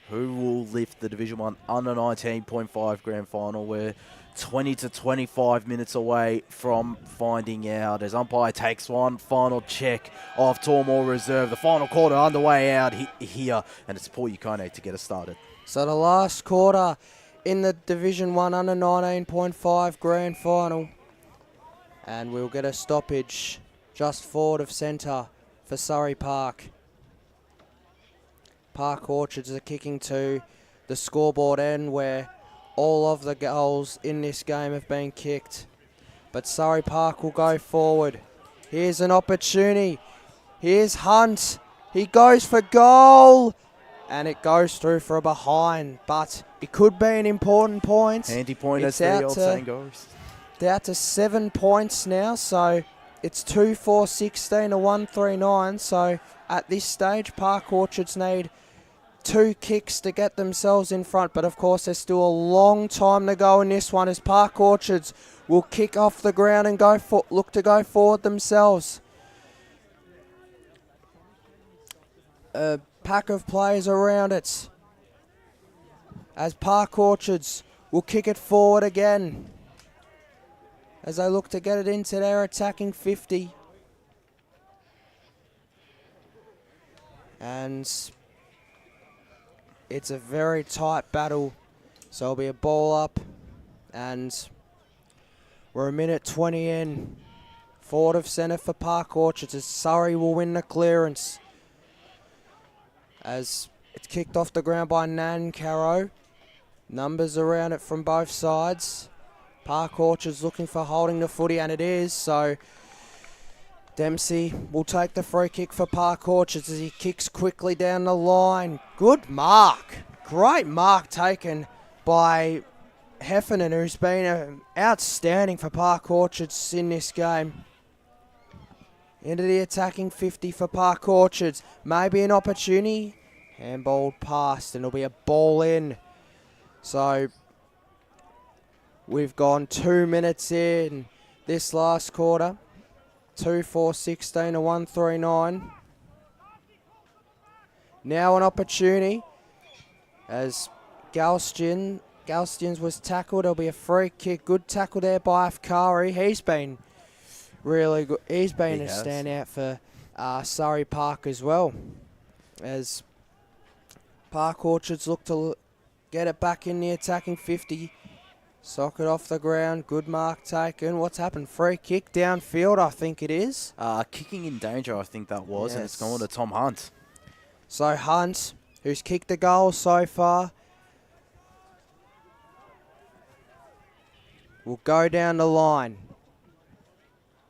Who will lift the Division 1 under 19.5 Grand Final? We're 20 to 25 minutes away from finding out as umpire takes one final check of Tormore Reserve. The final quarter underway out here, and it's Paul Yukone to get us started. So the last quarter in the Division 1 under 19.5 Grand Final. And we'll get a stoppage just forward of centre for Surrey Park. Park Orchards are kicking to the scoreboard end where all of the goals in this game have been kicked. But Surrey Park will go forward. Here's an opportunity. Here's Hunt. He goes for goal. And it goes through for a behind. But it could be an important point. Handy point as the old saying goes. They're out to 7 points now. So it's 2-4-16 to 1-3-9. So at this stage, Park Orchards need 2 kicks to get themselves in front. But of course, there's still a long time to go in this one as Park Orchards will kick off the ground and look to go forward themselves. A pack of players around it as Park Orchards will kick it forward again as they look to get it into their attacking 50. And it's a very tight battle, so it'll be a ball up, and we're a minute 20 in. Forward of centre for Park Orchards as Surrey will win the clearance. As it's kicked off the ground by Nan Caro. Numbers around it from both sides. Park Orchards looking for holding the footy, and it is, so Dempsey will take the free kick for Park Orchards as he kicks quickly down the line. Good mark. Great mark taken by Heffernan, who's been outstanding for Park Orchards in this game. Into the attacking 50 for Park Orchards. Maybe an opportunity. Handballed past, and it'll be a ball in. So we've gone 2 minutes in this last quarter. 2-4-16 to 1-3-9. Now an opportunity as Galstians was tackled. There'll be a free kick. Good tackle there by Afkari. He's been really good. He's been a standout for Surrey Park as well. As Park Orchards look to get it back in the attacking 50. Socket off the ground. Good mark taken. What's happened? Free kick downfield, I think it is. Kicking in danger, I think that was, and it's gone to Tom Hunt. So Hunt, who's kicked the goal so far, will go down the line.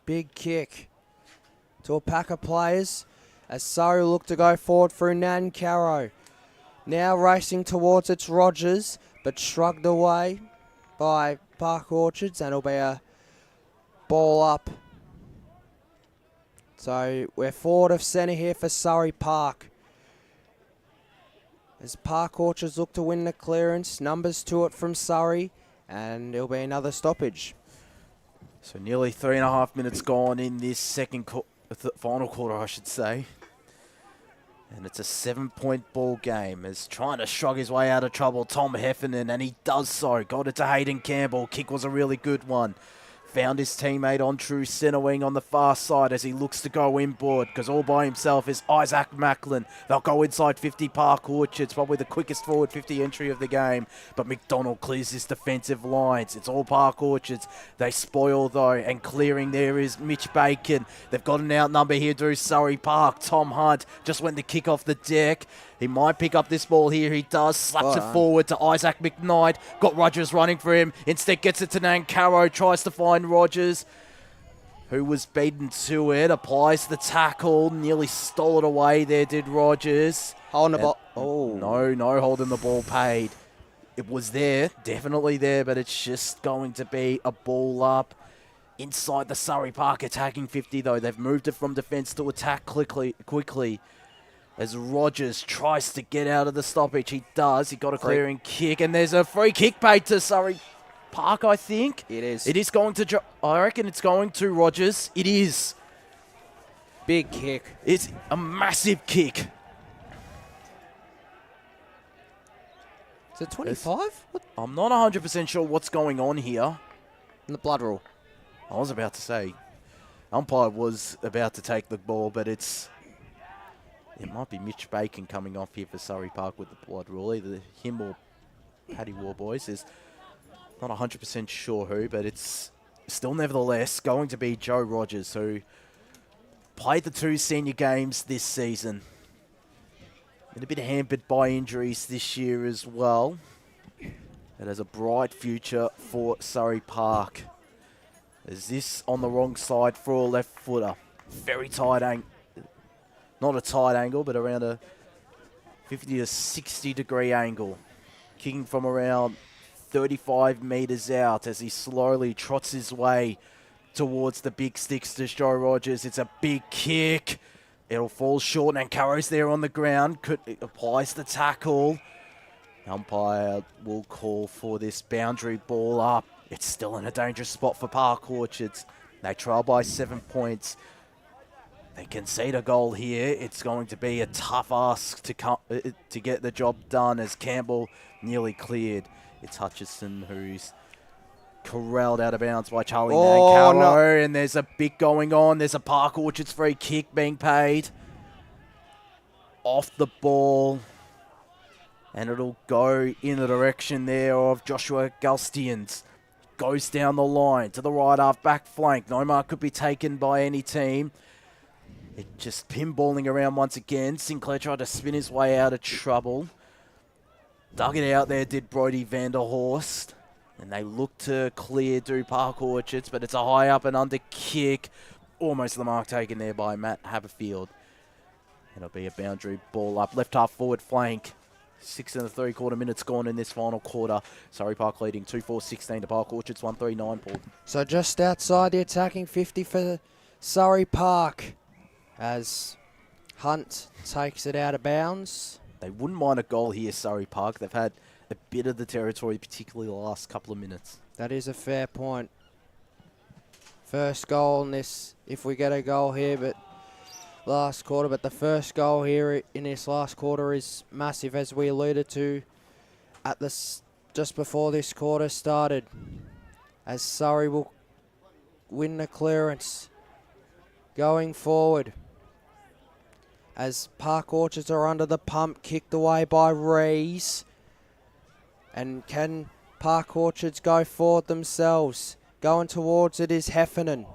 Big kick to a pack of players as Surrey look to go forward through Nan Caro. Now racing towards its Rogers, but shrugged away by Park Orchards, and it'll be a ball up. So we're forward of centre here for Surrey Park. As Park Orchards look to win the clearance, numbers to it from Surrey, and it'll be another stoppage. So nearly 3.5 minutes gone in this final quarter, I should say. And it's a 7-point ball game. As trying to shrug his way out of trouble, Tom Heffernan, and he does so. Got it to Hayden Campbell. Kick was a really good one. Found his teammate on true centre wing on the far side as he looks to go inboard, because all by himself is Isaac Macklin. They'll go inside 50 Park Orchards, probably the quickest forward 50 entry of the game. But McDonald clears his defensive lines. It's all Park Orchards. They spoil though, and clearing there is Mitch Bacon. They've got an outnumber here through Surrey Park. Tom Hunt just went to kick off the deck. He might pick up this ball here. He does. Slaps it forward to Isaac McKnight. Got Rogers running for him. Instead gets it to Nancaro. Tries to find Rogers, who was beaten to it. Applies the tackle. Nearly stole it away there, did Rogers. Holding the ball. Oh. No holding the ball paid. It was there. Definitely there, but it's just going to be a ball up inside the Surrey Park attacking 50, though. They've moved it from defence to attack quickly. As Rogers tries to get out of the stoppage. He does. He got a clearing kick. And there's a free kick paid to Surrey Park, I think. It is. It is going to... I reckon it's going to Rogers. It is. Big kick. It's a massive kick. Is it 25? I'm not 100% sure what's going on here. In the blood rule. I was about to say. Umpire was about to take the ball, but it's... It might be Mitch Bacon coming off here for Surrey Park with the blood rule. Either him or Paddy Warboys. Is not 100% sure who, but it's still nevertheless going to be Joe Rogers, who played the 2 senior games this season. Been a bit hampered by injuries this year as well. It has a bright future for Surrey Park. Is this on the wrong side for a left footer? Very tight angle. Not a tight angle, but around a 50 to 60 degree angle. Kicking from around 35 metres out as he slowly trots his way towards the big sticks to Joe Rogers. It's a big kick. It'll fall short, and Carro's there on the ground. Applies the tackle. Umpire will call for this boundary ball up. It's still in a dangerous spot for Park Orchards. They trail by 7 points. They concede a goal here. It's going to be a tough ask to get the job done, as Campbell nearly cleared. It's Hutchison who's corralled out of bounds by Charlie Nancaro. No. And there's a bit going on. There's a Park Orchards free kick being paid. Off the ball. And it'll go in the direction there of Joshua Gulstians. Goes down the line to the right half back flank. No mark could be taken by any team. It just pinballing around once again. Sinclair tried to spin his way out of trouble. Dug it out there, did Brodie Vanderhorst. And they look to clear through Park Orchards, but it's a high up and under kick. Almost the mark taken there by Matt Haberfield. It'll be a boundary ball up. Left half forward flank. 6 3/4 minutes gone in this final quarter. Surrey Park leading 2-4-16 to Park Orchards 1-3-9, Paul. So just outside the attacking 50 for Surrey Park, as Hunt takes it out of bounds. They wouldn't mind a goal here, Surrey Park. They've had a bit of the territory, particularly the last couple of minutes. That is a fair point. First goal in this, if we get a goal here, but last quarter. But the first goal here in this last quarter is massive, as we alluded to at this just before this quarter started. As Surrey will win the clearance going forward. As Park Orchards are under the pump, kicked away by Rees. And can Park Orchards go forward themselves? Going towards it is Heffernan.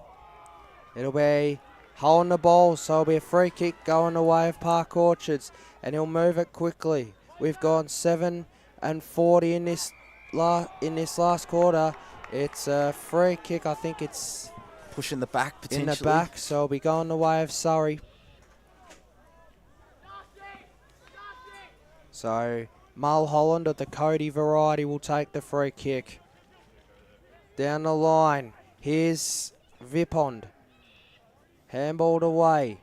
It'll be holding the ball, so it'll be a free kick going the way of Park Orchards. And he'll move it quickly. We've gone 7:40 in this last quarter. It's a free kick. I think it's pushing the back potentially. In the back, so it'll be going the way of Surrey. So Mulholland of the Cody variety will take the free kick. Down the line, here's Vipond. Handballed away.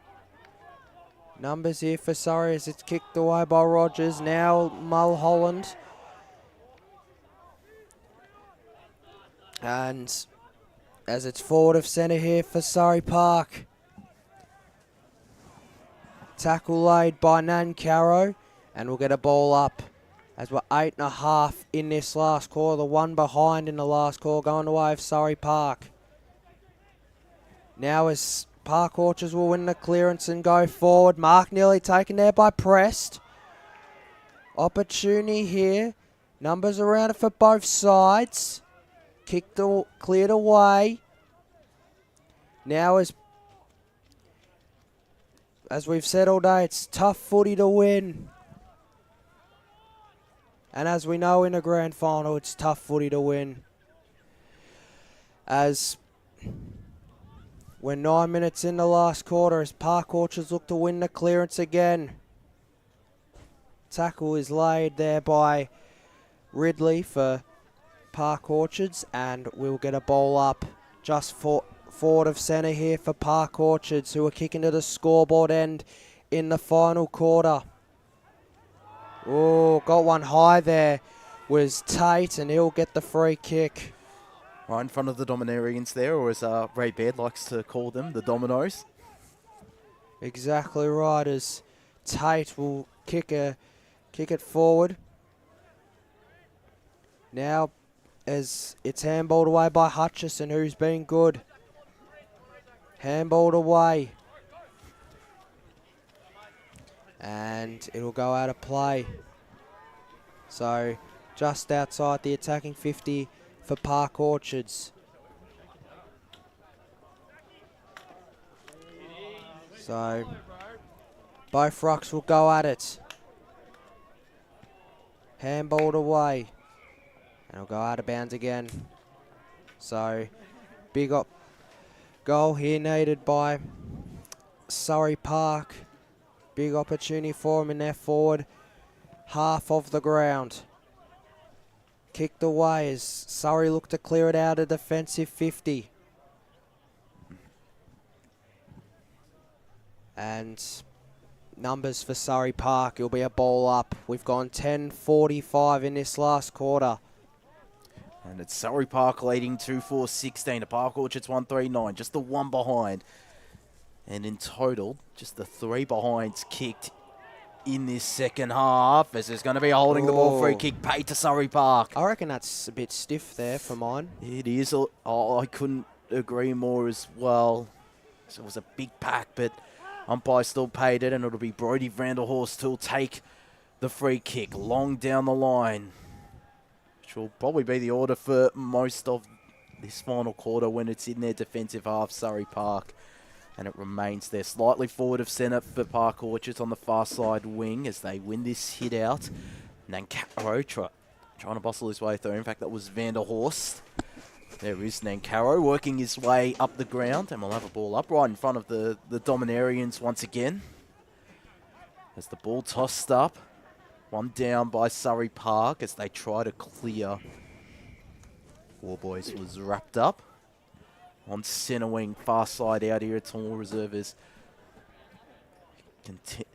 Numbers here for Surrey as it's kicked away by Rogers. Now Mulholland. And as it's forward of centre here for Surrey Park. Tackle laid by Nancaro. And we'll get a ball up as we're 8.5 in this last quarter. The one behind in the last quarter going away of Surrey Park. Now as Park Orchards will win the clearance and go forward. Mark nearly taken there by Prest. Opportunity here. Numbers around it for both sides. Cleared away. Now as we've said all day, it's tough footy to win. And as we know in a grand final, it's tough footy to win. As we're 9 minutes in the last quarter as Park Orchards look to win the clearance again. Tackle is laid there by Ridley for Park Orchards, and we'll get a ball up just forward of centre here for Park Orchards, who are kicking to the scoreboard end in the final quarter. Oh, got one high there was Tate, and he'll get the free kick. Right in front of the Dominarians there, or as Ray Baird likes to call them, the Dominoes. Exactly right, as Tate will kick it forward. Now as it's handballed away by Hutchison, who's been good. Handballed away. And it'll go out of play. So just outside the attacking 50 for Park Orchards. So both rucks will go at it. Handballed away. And it'll go out of bounds again. So big goal here needed by Surrey Park. Big opportunity for them in their forward half of the ground. Kicked away as Surrey look to clear it out of defensive 50. And numbers for Surrey Park, it'll be a ball up. We've gone 10:45 in this last quarter. And it's Surrey Park leading 2-4-16 to Park Orchards 1-3-9, just the one behind. And in total, just the three behinds kicked in this second half, as there's going to be a holding the ball free kick paid to Surrey Park. I reckon that's a bit stiff there for mine. It is. I couldn't agree more as well. So it was a big pack, but umpire still paid it, and it'll be Brodie Vanderhorst who'll take the free kick long down the line, which will probably be the order for most of this final quarter when it's in their defensive half, Surrey Park. And it remains there slightly forward of centre for Park Orchards on the far side wing as they win this hit out. Nancaro trying to bustle his way through. In fact, that was Vanderhorst. There is Nancaro working his way up the ground, and we'll have a ball up right in front of the Dominarians once again. As the ball tossed up, one down by Surrey Park as they try to clear. War Boys was wrapped up. On centre wing, far side out here at Tall Reservers.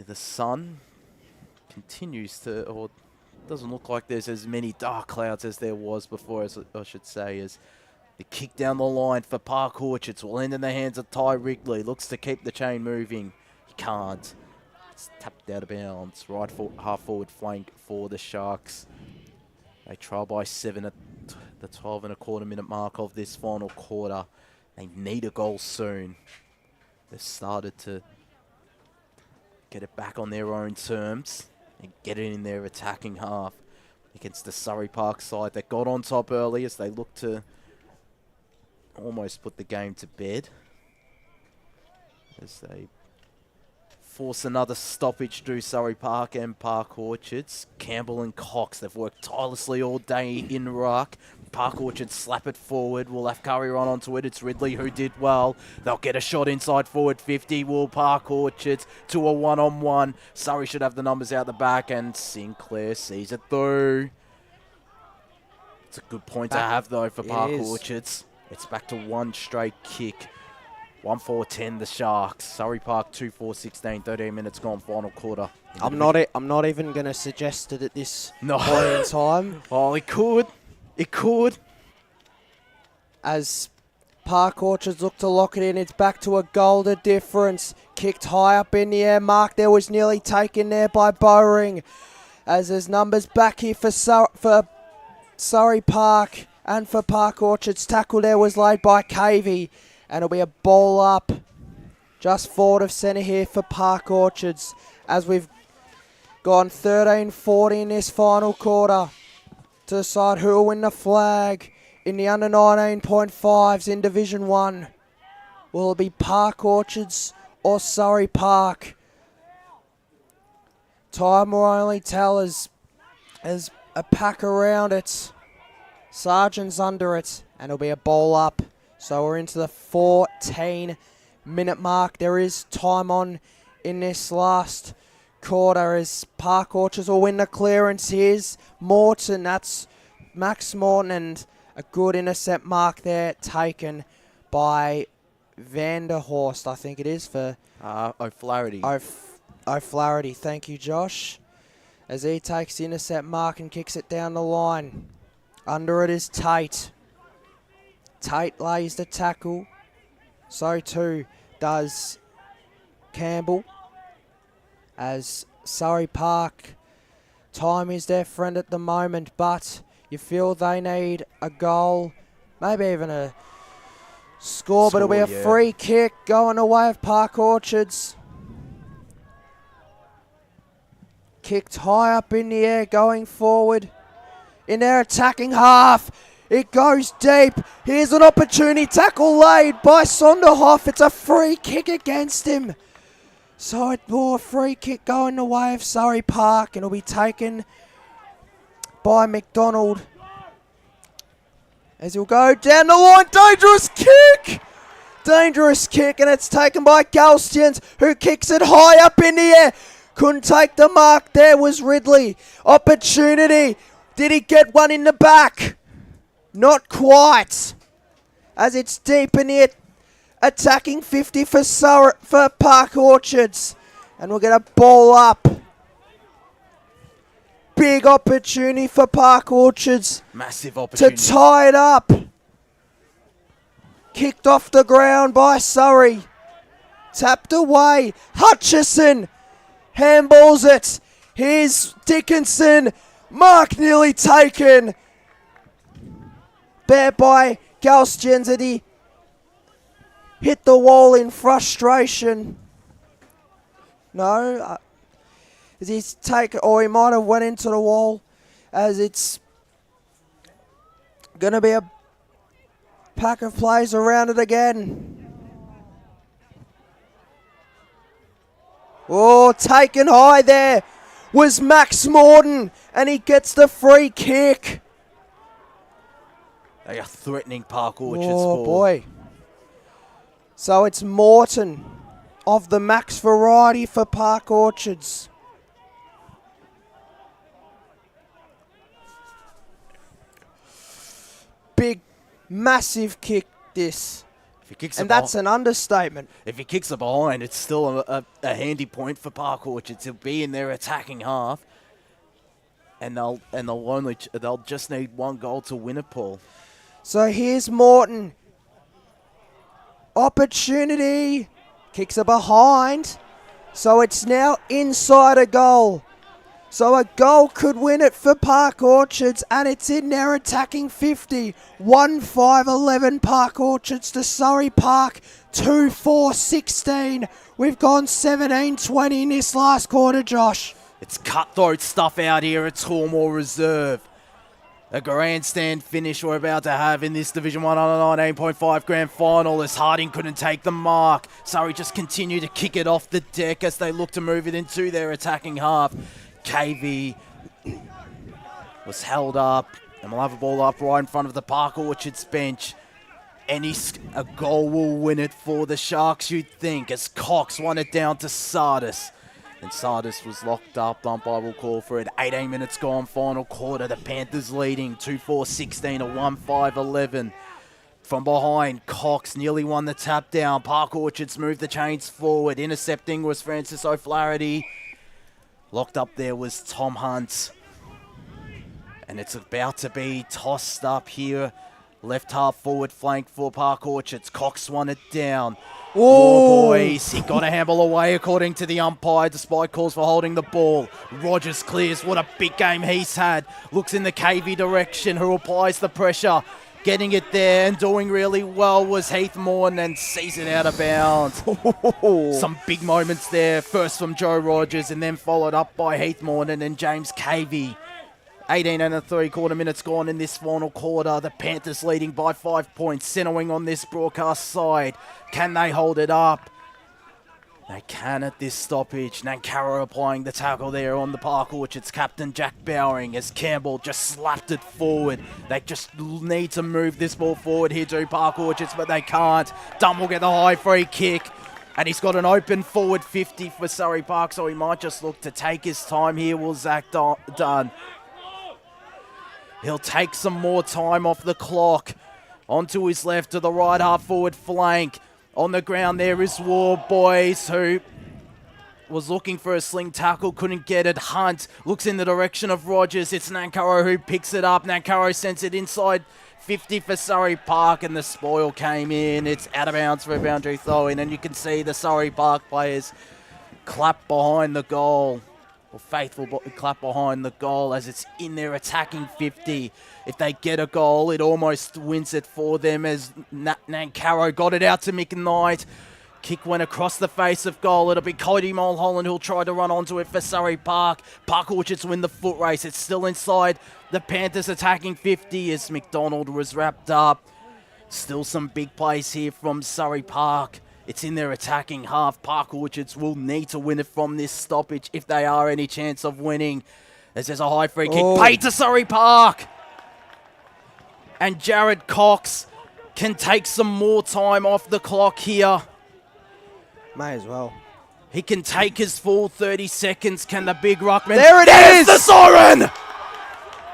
The sun continues to, or doesn't look like there's as many dark clouds as there was before, as I should say, as the kick down the line for Park Orchards will end in the hands of Ty Wrigley. Looks to keep the chain moving. He can't. It's tapped out of bounds. Right half forward flank for the Sharks. They trail by 7 at the 12.25 minute mark of this final quarter. They need a goal soon. They've started to get it back on their own terms and get it in their attacking half against the Surrey Park side that got on top early as they look to almost put the game to bed. As they force another stoppage through Surrey Park and Park Orchards. Campbell and Cox, they've worked tirelessly all day in ruck. Park Orchards slap it forward. We'll have Curry run onto it. It's Ridley who did well. They'll get a shot inside forward 50. Will Park Orchards to a one-on-one. Surrey should have the numbers out the back, and Sinclair sees it through. It's a good point to have, though, for Park Orchards. It's back to one straight kick 1-4-10 the Sharks. Surrey Park 2-4-16. 13 minutes gone. Final quarter. I'm not even going to suggest it at this point in time. Oh, it could. It could. As Park Orchards look to lock it in, it's back to a goal to difference. Kicked high up in the air. Mark there was nearly taken there by Bowring. As there's numbers back here for Surrey Park and for Park Orchards. Tackle there was laid by Cavey. And it'll be a ball up just forward of centre here for Park Orchards. As we've gone 13-40 in this final quarter to decide who will win the flag in the under 19.5's in Division 1. Will it be Park Orchards or Surrey Park? Time will only tell as a pack around it. Sergeant's under it, and it'll be a ball up. So we're into the 14-minute mark. There is time on in this last quarter as Park Orchards will win the clearance. Here's Morton. That's Max Morton, and a good intercept mark there taken by Vanderhorst, I think it is, for O'Flaherty. O'Flaherty. Thank you, Josh. As he takes the intercept mark and kicks it down the line. Under it is Tate. Tate lays the tackle. So too does Campbell. As Surrey Park, time is their friend at the moment, but you feel they need a goal, maybe even a score, but it'll be a free kick going away of Park Orchards. Kicked high up in the air, going forward in their attacking half. It goes deep. Here's an opportunity. Tackle laid by Sonderhoff. It's a free kick against him. So it will a free kick going the way of Surrey Park, and it'll be taken by McDonald. As he'll go down the line. Dangerous kick! Dangerous kick, and it's taken by Galstians, who kicks it high up in the air. Couldn't take the mark. There was Ridley. Opportunity. Did he get one in the back? Not quite. As it's deep in the attacking 50 for Park Orchards. And we'll get a ball up. Big opportunity for Park Orchards. Massive opportunity. To tie it up. Kicked off the ground by Surrey. Tapped away. Hutchison handballs it. Here's Dickinson. Mark nearly taken. There by Galstians, and he hit the wall in frustration. No. As he's taken, or he might have went into the wall, as it's going to be a pack of plays around it again. Oh, taken high there was Max Morton, and he gets the free kick. They are threatening Park Orchards. Oh, boy. So it's Morton of the Max variety for Park Orchards. Big, massive kick this. If he kicks and that's an understatement. If he kicks it behind, it's still a handy point for Park Orchards. He'll be in their attacking half, and they'll just need one goal to win it, Paul. So here's Morton. Opportunity. Kicks it behind. So it's now inside a goal. So a goal could win it for Park Orchards, and it's in their attacking 50. 1-5-11 Park Orchards to Surrey Park. 2-4-16. We've gone 17-20 in this last quarter, Josh. It's cutthroat stuff out here at Tormore Reserve. A grandstand finish we're about to have in this Division 1 under 19.5 grand final as Harding couldn't take the mark. Surrey just continue to kick it off the deck as they look to move it into their attacking half. KV was held up, and we'll have a ball up right in front of the Park Orchards bench. A goal will win it for the Sharks, you'd think, as Cox won it down to Sardis. And Sardis was locked up. Umpire will call for it. 18 minutes gone, final quarter. The Panthers leading 2-4-16 to 1-5-11. From behind, Cox nearly won the tap down. Park Orchards moved the chains forward. Intercepting was Francis O'Flaherty. Locked up there was Tom Hunt. And it's about to be tossed up here. Left half forward flank for Park Orchards. Cox won it down. Oh, boys, he got a handball away according to the umpire, despite calls for holding the ball. Rogers clears. What a big game he's had. Looks in the KV direction, who applies the pressure. Getting it there and doing really well was Heath Morton and sees it out of bounds. Some big moments there. First from Joe Rogers and then followed up by Heath Morton and James Cavey. 18 and 3/4 minutes gone in this final quarter. The Panthers leading by 5 points. Centering on this broadcast side. Can they hold it up? They can at this stoppage. Nankara applying the tackle there on the Park Orchards captain Jack Bowering as Campbell just slapped it forward. They just need to move this ball forward here to Park Orchards, but they can't. Dunn will get the high free kick. And he's got an open forward 50 for Surrey Park, so he might just look to take his time here, will Zach Dunn. He'll take some more time off the clock. Onto his left to the right half forward flank. On the ground there is War Boys, who was looking for a sling tackle, couldn't get it. Hunt looks in the direction of Rogers. It's Nankaro who picks it up. Nankaro sends it inside 50 for Surrey Park, and the spoil came in. It's out of bounds for a boundary throw-in, and you can see the Surrey Park players clap behind the goal. Or faithful clap behind the goal as it's in their attacking 50. If they get a goal, it almost wins it for them as Nankaro got it out to McKnight. Kick went across the face of goal. It'll be Cody Mulholland who'll try to run onto it for Surrey Park. Park Orchards win the foot race. It's still inside the Panthers attacking 50 as McDonald was wrapped up. Still some big plays here from Surrey Park. It's in their attacking half. Park Orchards will need to win it from this stoppage if they are any chance of winning. As there's a high free kick paid to Surrey Park. And Jared Cox can take some more time off the clock here. May as well. He can take his full 30 seconds. Can the big ruckman? There it is! The siren!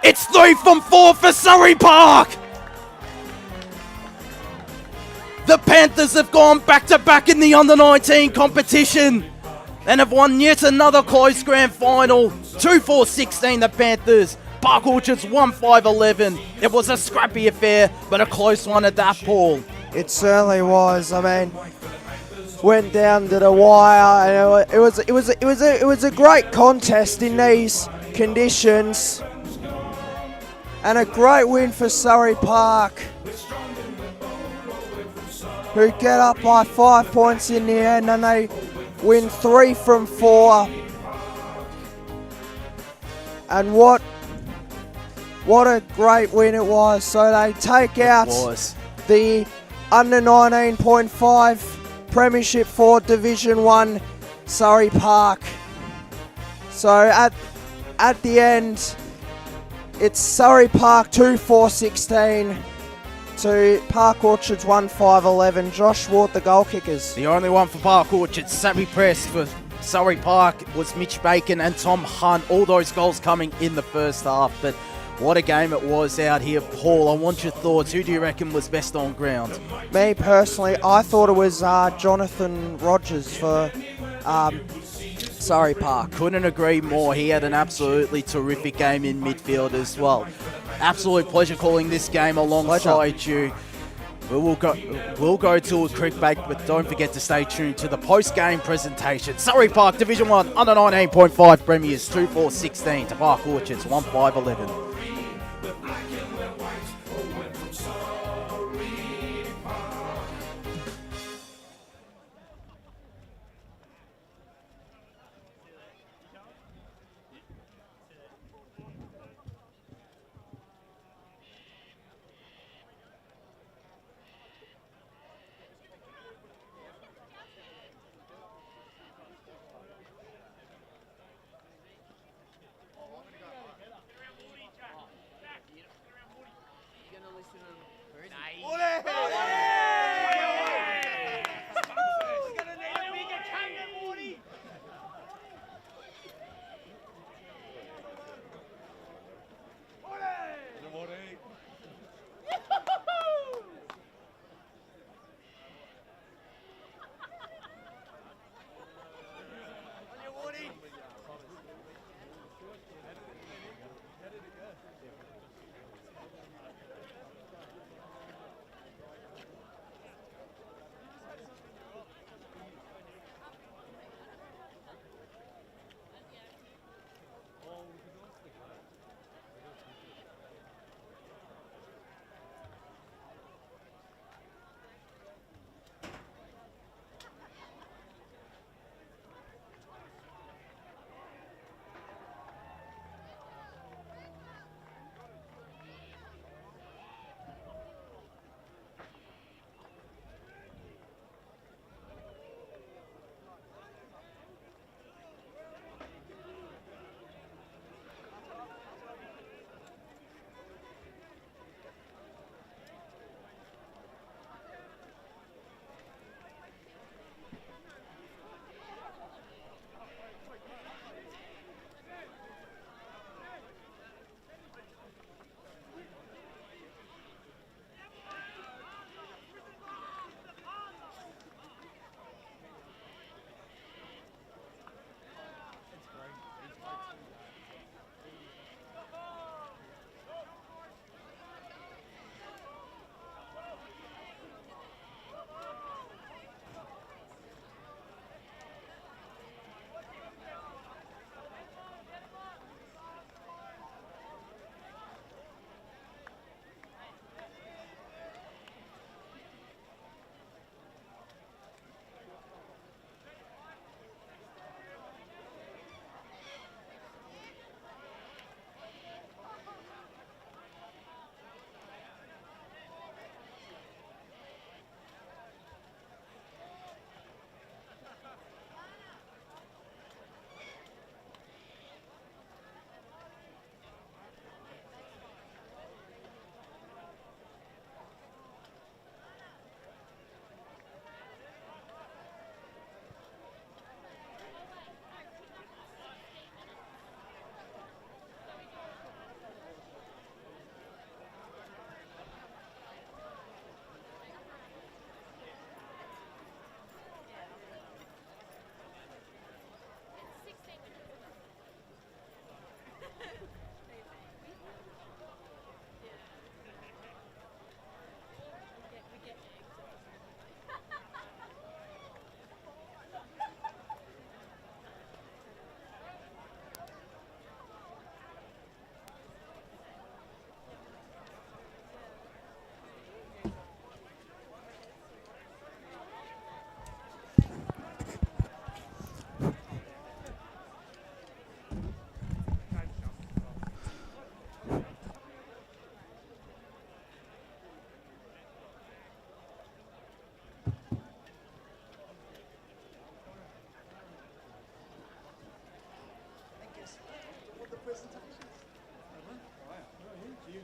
It's 3 from 4 for Surrey Park. The Panthers have gone back-to-back in the under-19 competition and have won yet another close grand final. 2-4-16 the Panthers. Park Orchards 1-5-11. It was a scrappy affair, but a close one at that, Paul. It certainly was. I mean, went down to the wire, and it was a great contest in these conditions, and a great win for Surrey Park, who get up by 5 points in the end, and they win 3 from 4. And what a great win it was. So they take out the under 19.5 premiership for Division 1 Surrey Park. So at the end, it's Surrey Park 2-4-16. To Park Orchards 1-5-11. Josh Ward, the goal kickers. The only one for Park Orchards. Sammy Press for Surrey Park was Mitch Bacon and Tom Hunt. All those goals coming in the first half. But what a game it was out here. Paul, I want your thoughts. Who do you reckon was best on ground? Me personally, I thought it was Jonathan Rogers for Surrey Park. Couldn't agree more. He had an absolutely terrific game in midfield as well. Absolute pleasure calling this game alongside you. We'll go to a quick break, but don't forget to stay tuned to the post-game presentation. Surrey Park Division 1 under 19.5 premiers 2-4-16 to Park Orchards 1-5-11.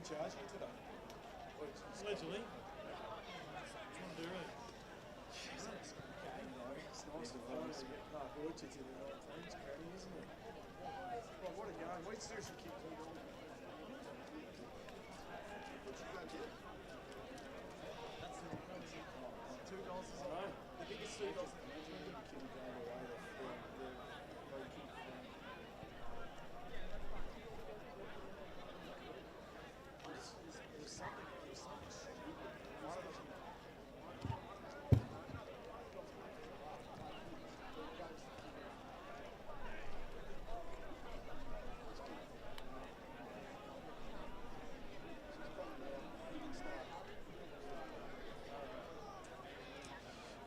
charging you today? Allegedly. Jesus. It's nice to Park Orchards in the 19s, crowning, isn't it? Well, what a game. We'd seriously kick $2. $2 is the biggest $2.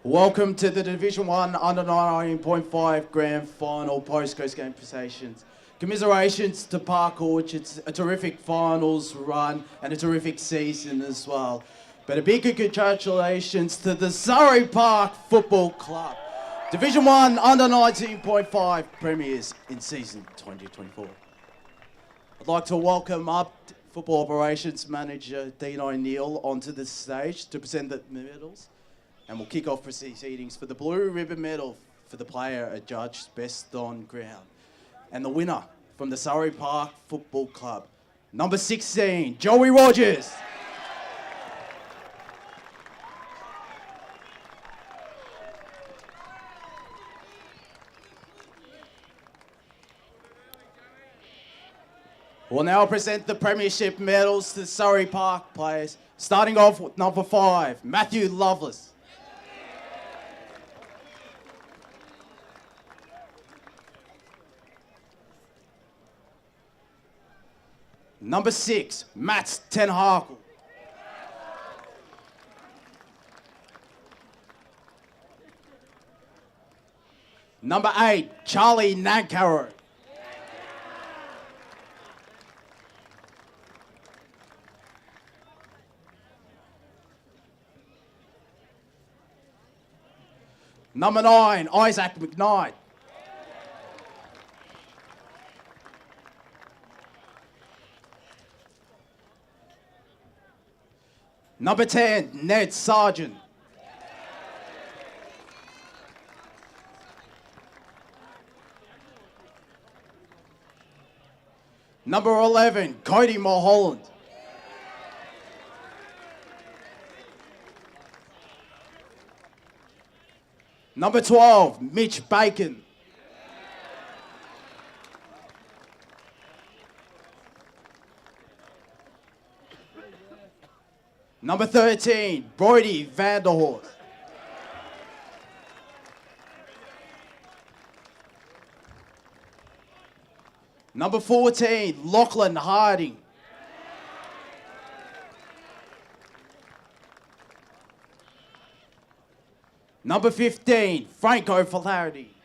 Welcome to the Division 1 under 19.5 grand final post-coast game presentations. Commiserations to Park Orchards, a terrific finals run and a terrific season as well. But a big congratulations to the Surrey Park Football Club, Division 1 under 19.5 premiers in season 2024. I'd like to welcome up Football Operations Manager Dean O'Neill onto the stage to present the medals. And we'll kick off proceedings for the Blue Ribbon Medal for the player adjudged best on ground. And the winner from the Surrey Park Football Club, number 16, Joey Rogers. We'll now present the premiership medals to the Surrey Park players, starting off with number 5, Matthew Lovelace. Number 6, Matt Ten Harkle. Number 8, Charlie Nankaro. Number 9, Isaac McKnight. Number 10, Ned Sargent. Number 11, Cody Mulholland. Number 12, Mitch Bacon. Number 13, Brody Vanderhorst. Number 14, Lachlan Harding. Number 15, Franco Flaherty.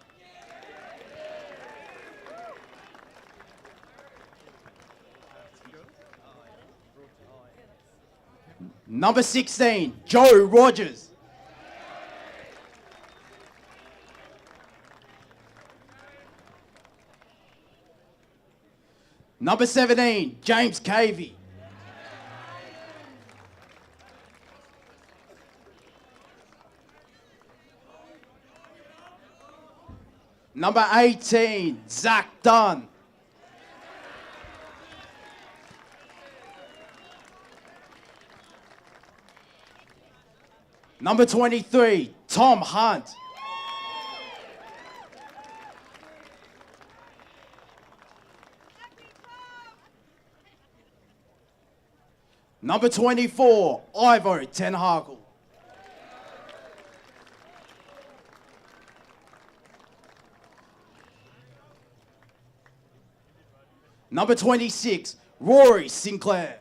Number 16, Joe Rogers. Number 17, James Cavey. Number 18, Zach Dunn. Number 23, Tom Hunt. Number 24, Ivo Ten Harkle. Number 26, Rory Sinclair.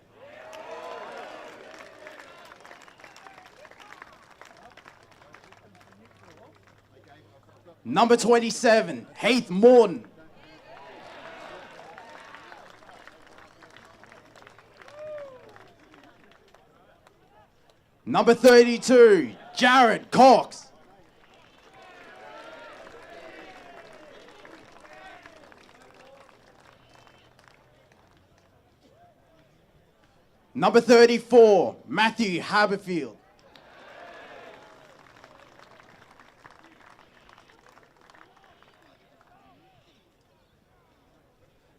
Number 27, Heath Morton. Number 32, Jared Cox. Number 34, Matthew Haberfield.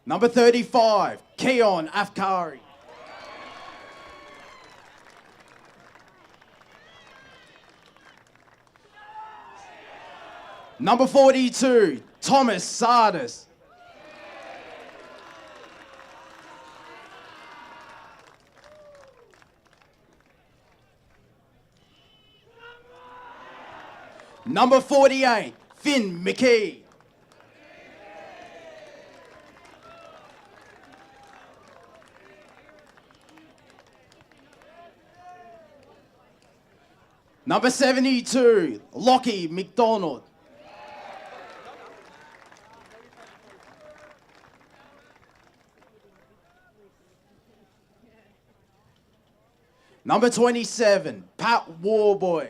Number 35, Keon Afkari. Number 42, Thomas Sardis. Number 48, Finn McKee. Number 72, Lockie McDonald. Number 27, Pat Warboy.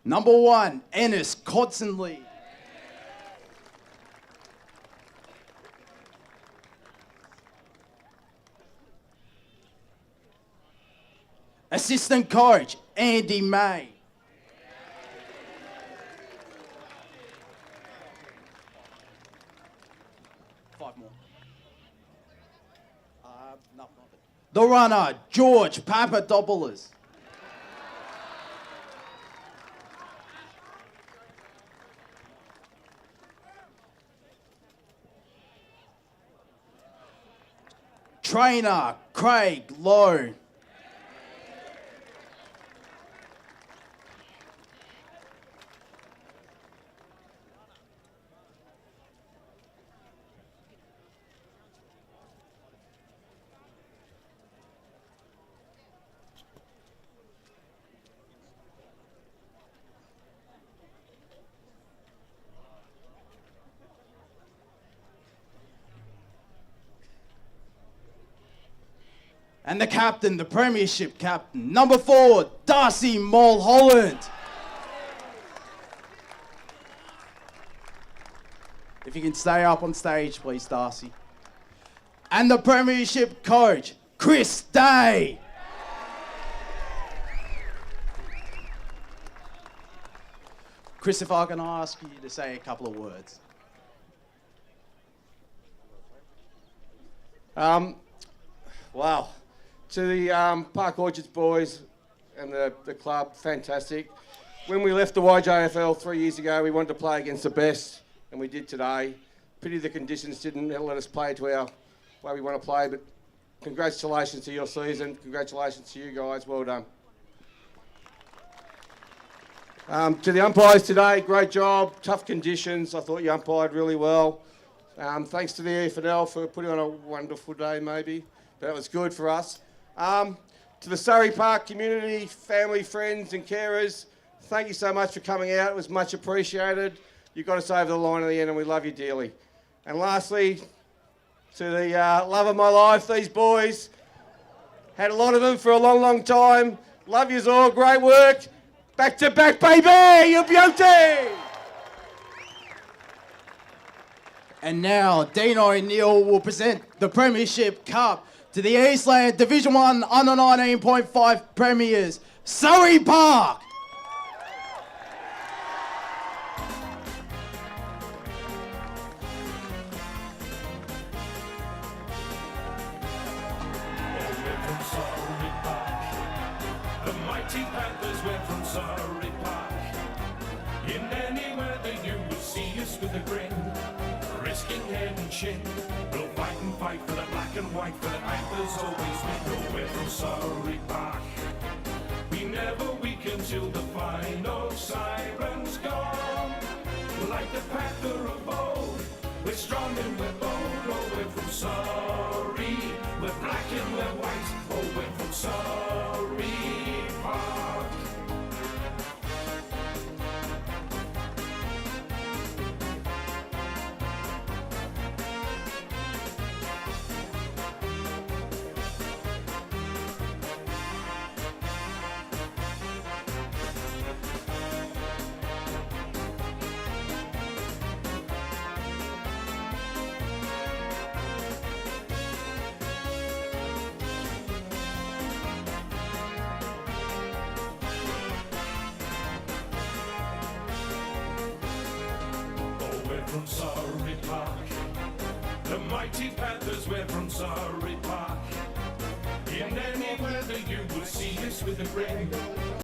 Number 1, Ennis Codsonley. Assistant coach, Andy May. Five more. No. The runner, George Papadopoulos. Trainer, Craig Lowe. And the captain, the premiership captain, number 4, Darcy Mulholland. If you can stay up on stage, please, Darcy. And the premiership coach, Chris Day. Chris, if I can ask you to say a couple of words. Wow. To the Park Orchards boys and the club, fantastic. When we left the YJFL 3 years ago, we wanted to play against the best, and we did today. Pity the conditions didn't let us play to our way we want to play, but congratulations to your season. Congratulations to you guys. Well done. To the umpires today, great job. Tough conditions. I thought you umpired really well. Thanks to the EFNL for putting on a wonderful day, maybe. But it was good for us. To the Surrey Park community, family, friends and carers, thank you so much for coming out. It was much appreciated. You got us over the line at the end and we love you dearly. And lastly, to the love of my life, these boys. Had a lot of them for a long, long time. Love yous all. Great work. Back to back, baby. You're beauty. And now, Dean O'Neill will present the Premiership Cup to the Eastland Division 1 under 19.5 premiers, Surrey Park. The mighty Panthers went from Surrey Park. In any weather you will see us with a grin, risking head and chin. We'll fight for the black and white, for the Panthers always win. We're from Surrey Park. We never weaken till the final siren's gone. Like the Panther of old, we're strong and we're bold. Oh, we're from Surrey. We're black and we're white. Oh, we're from Surrey Park. we're from Surrey Park. The mighty Panthers, we're from Surrey Park. In any weather you will see us with a grin.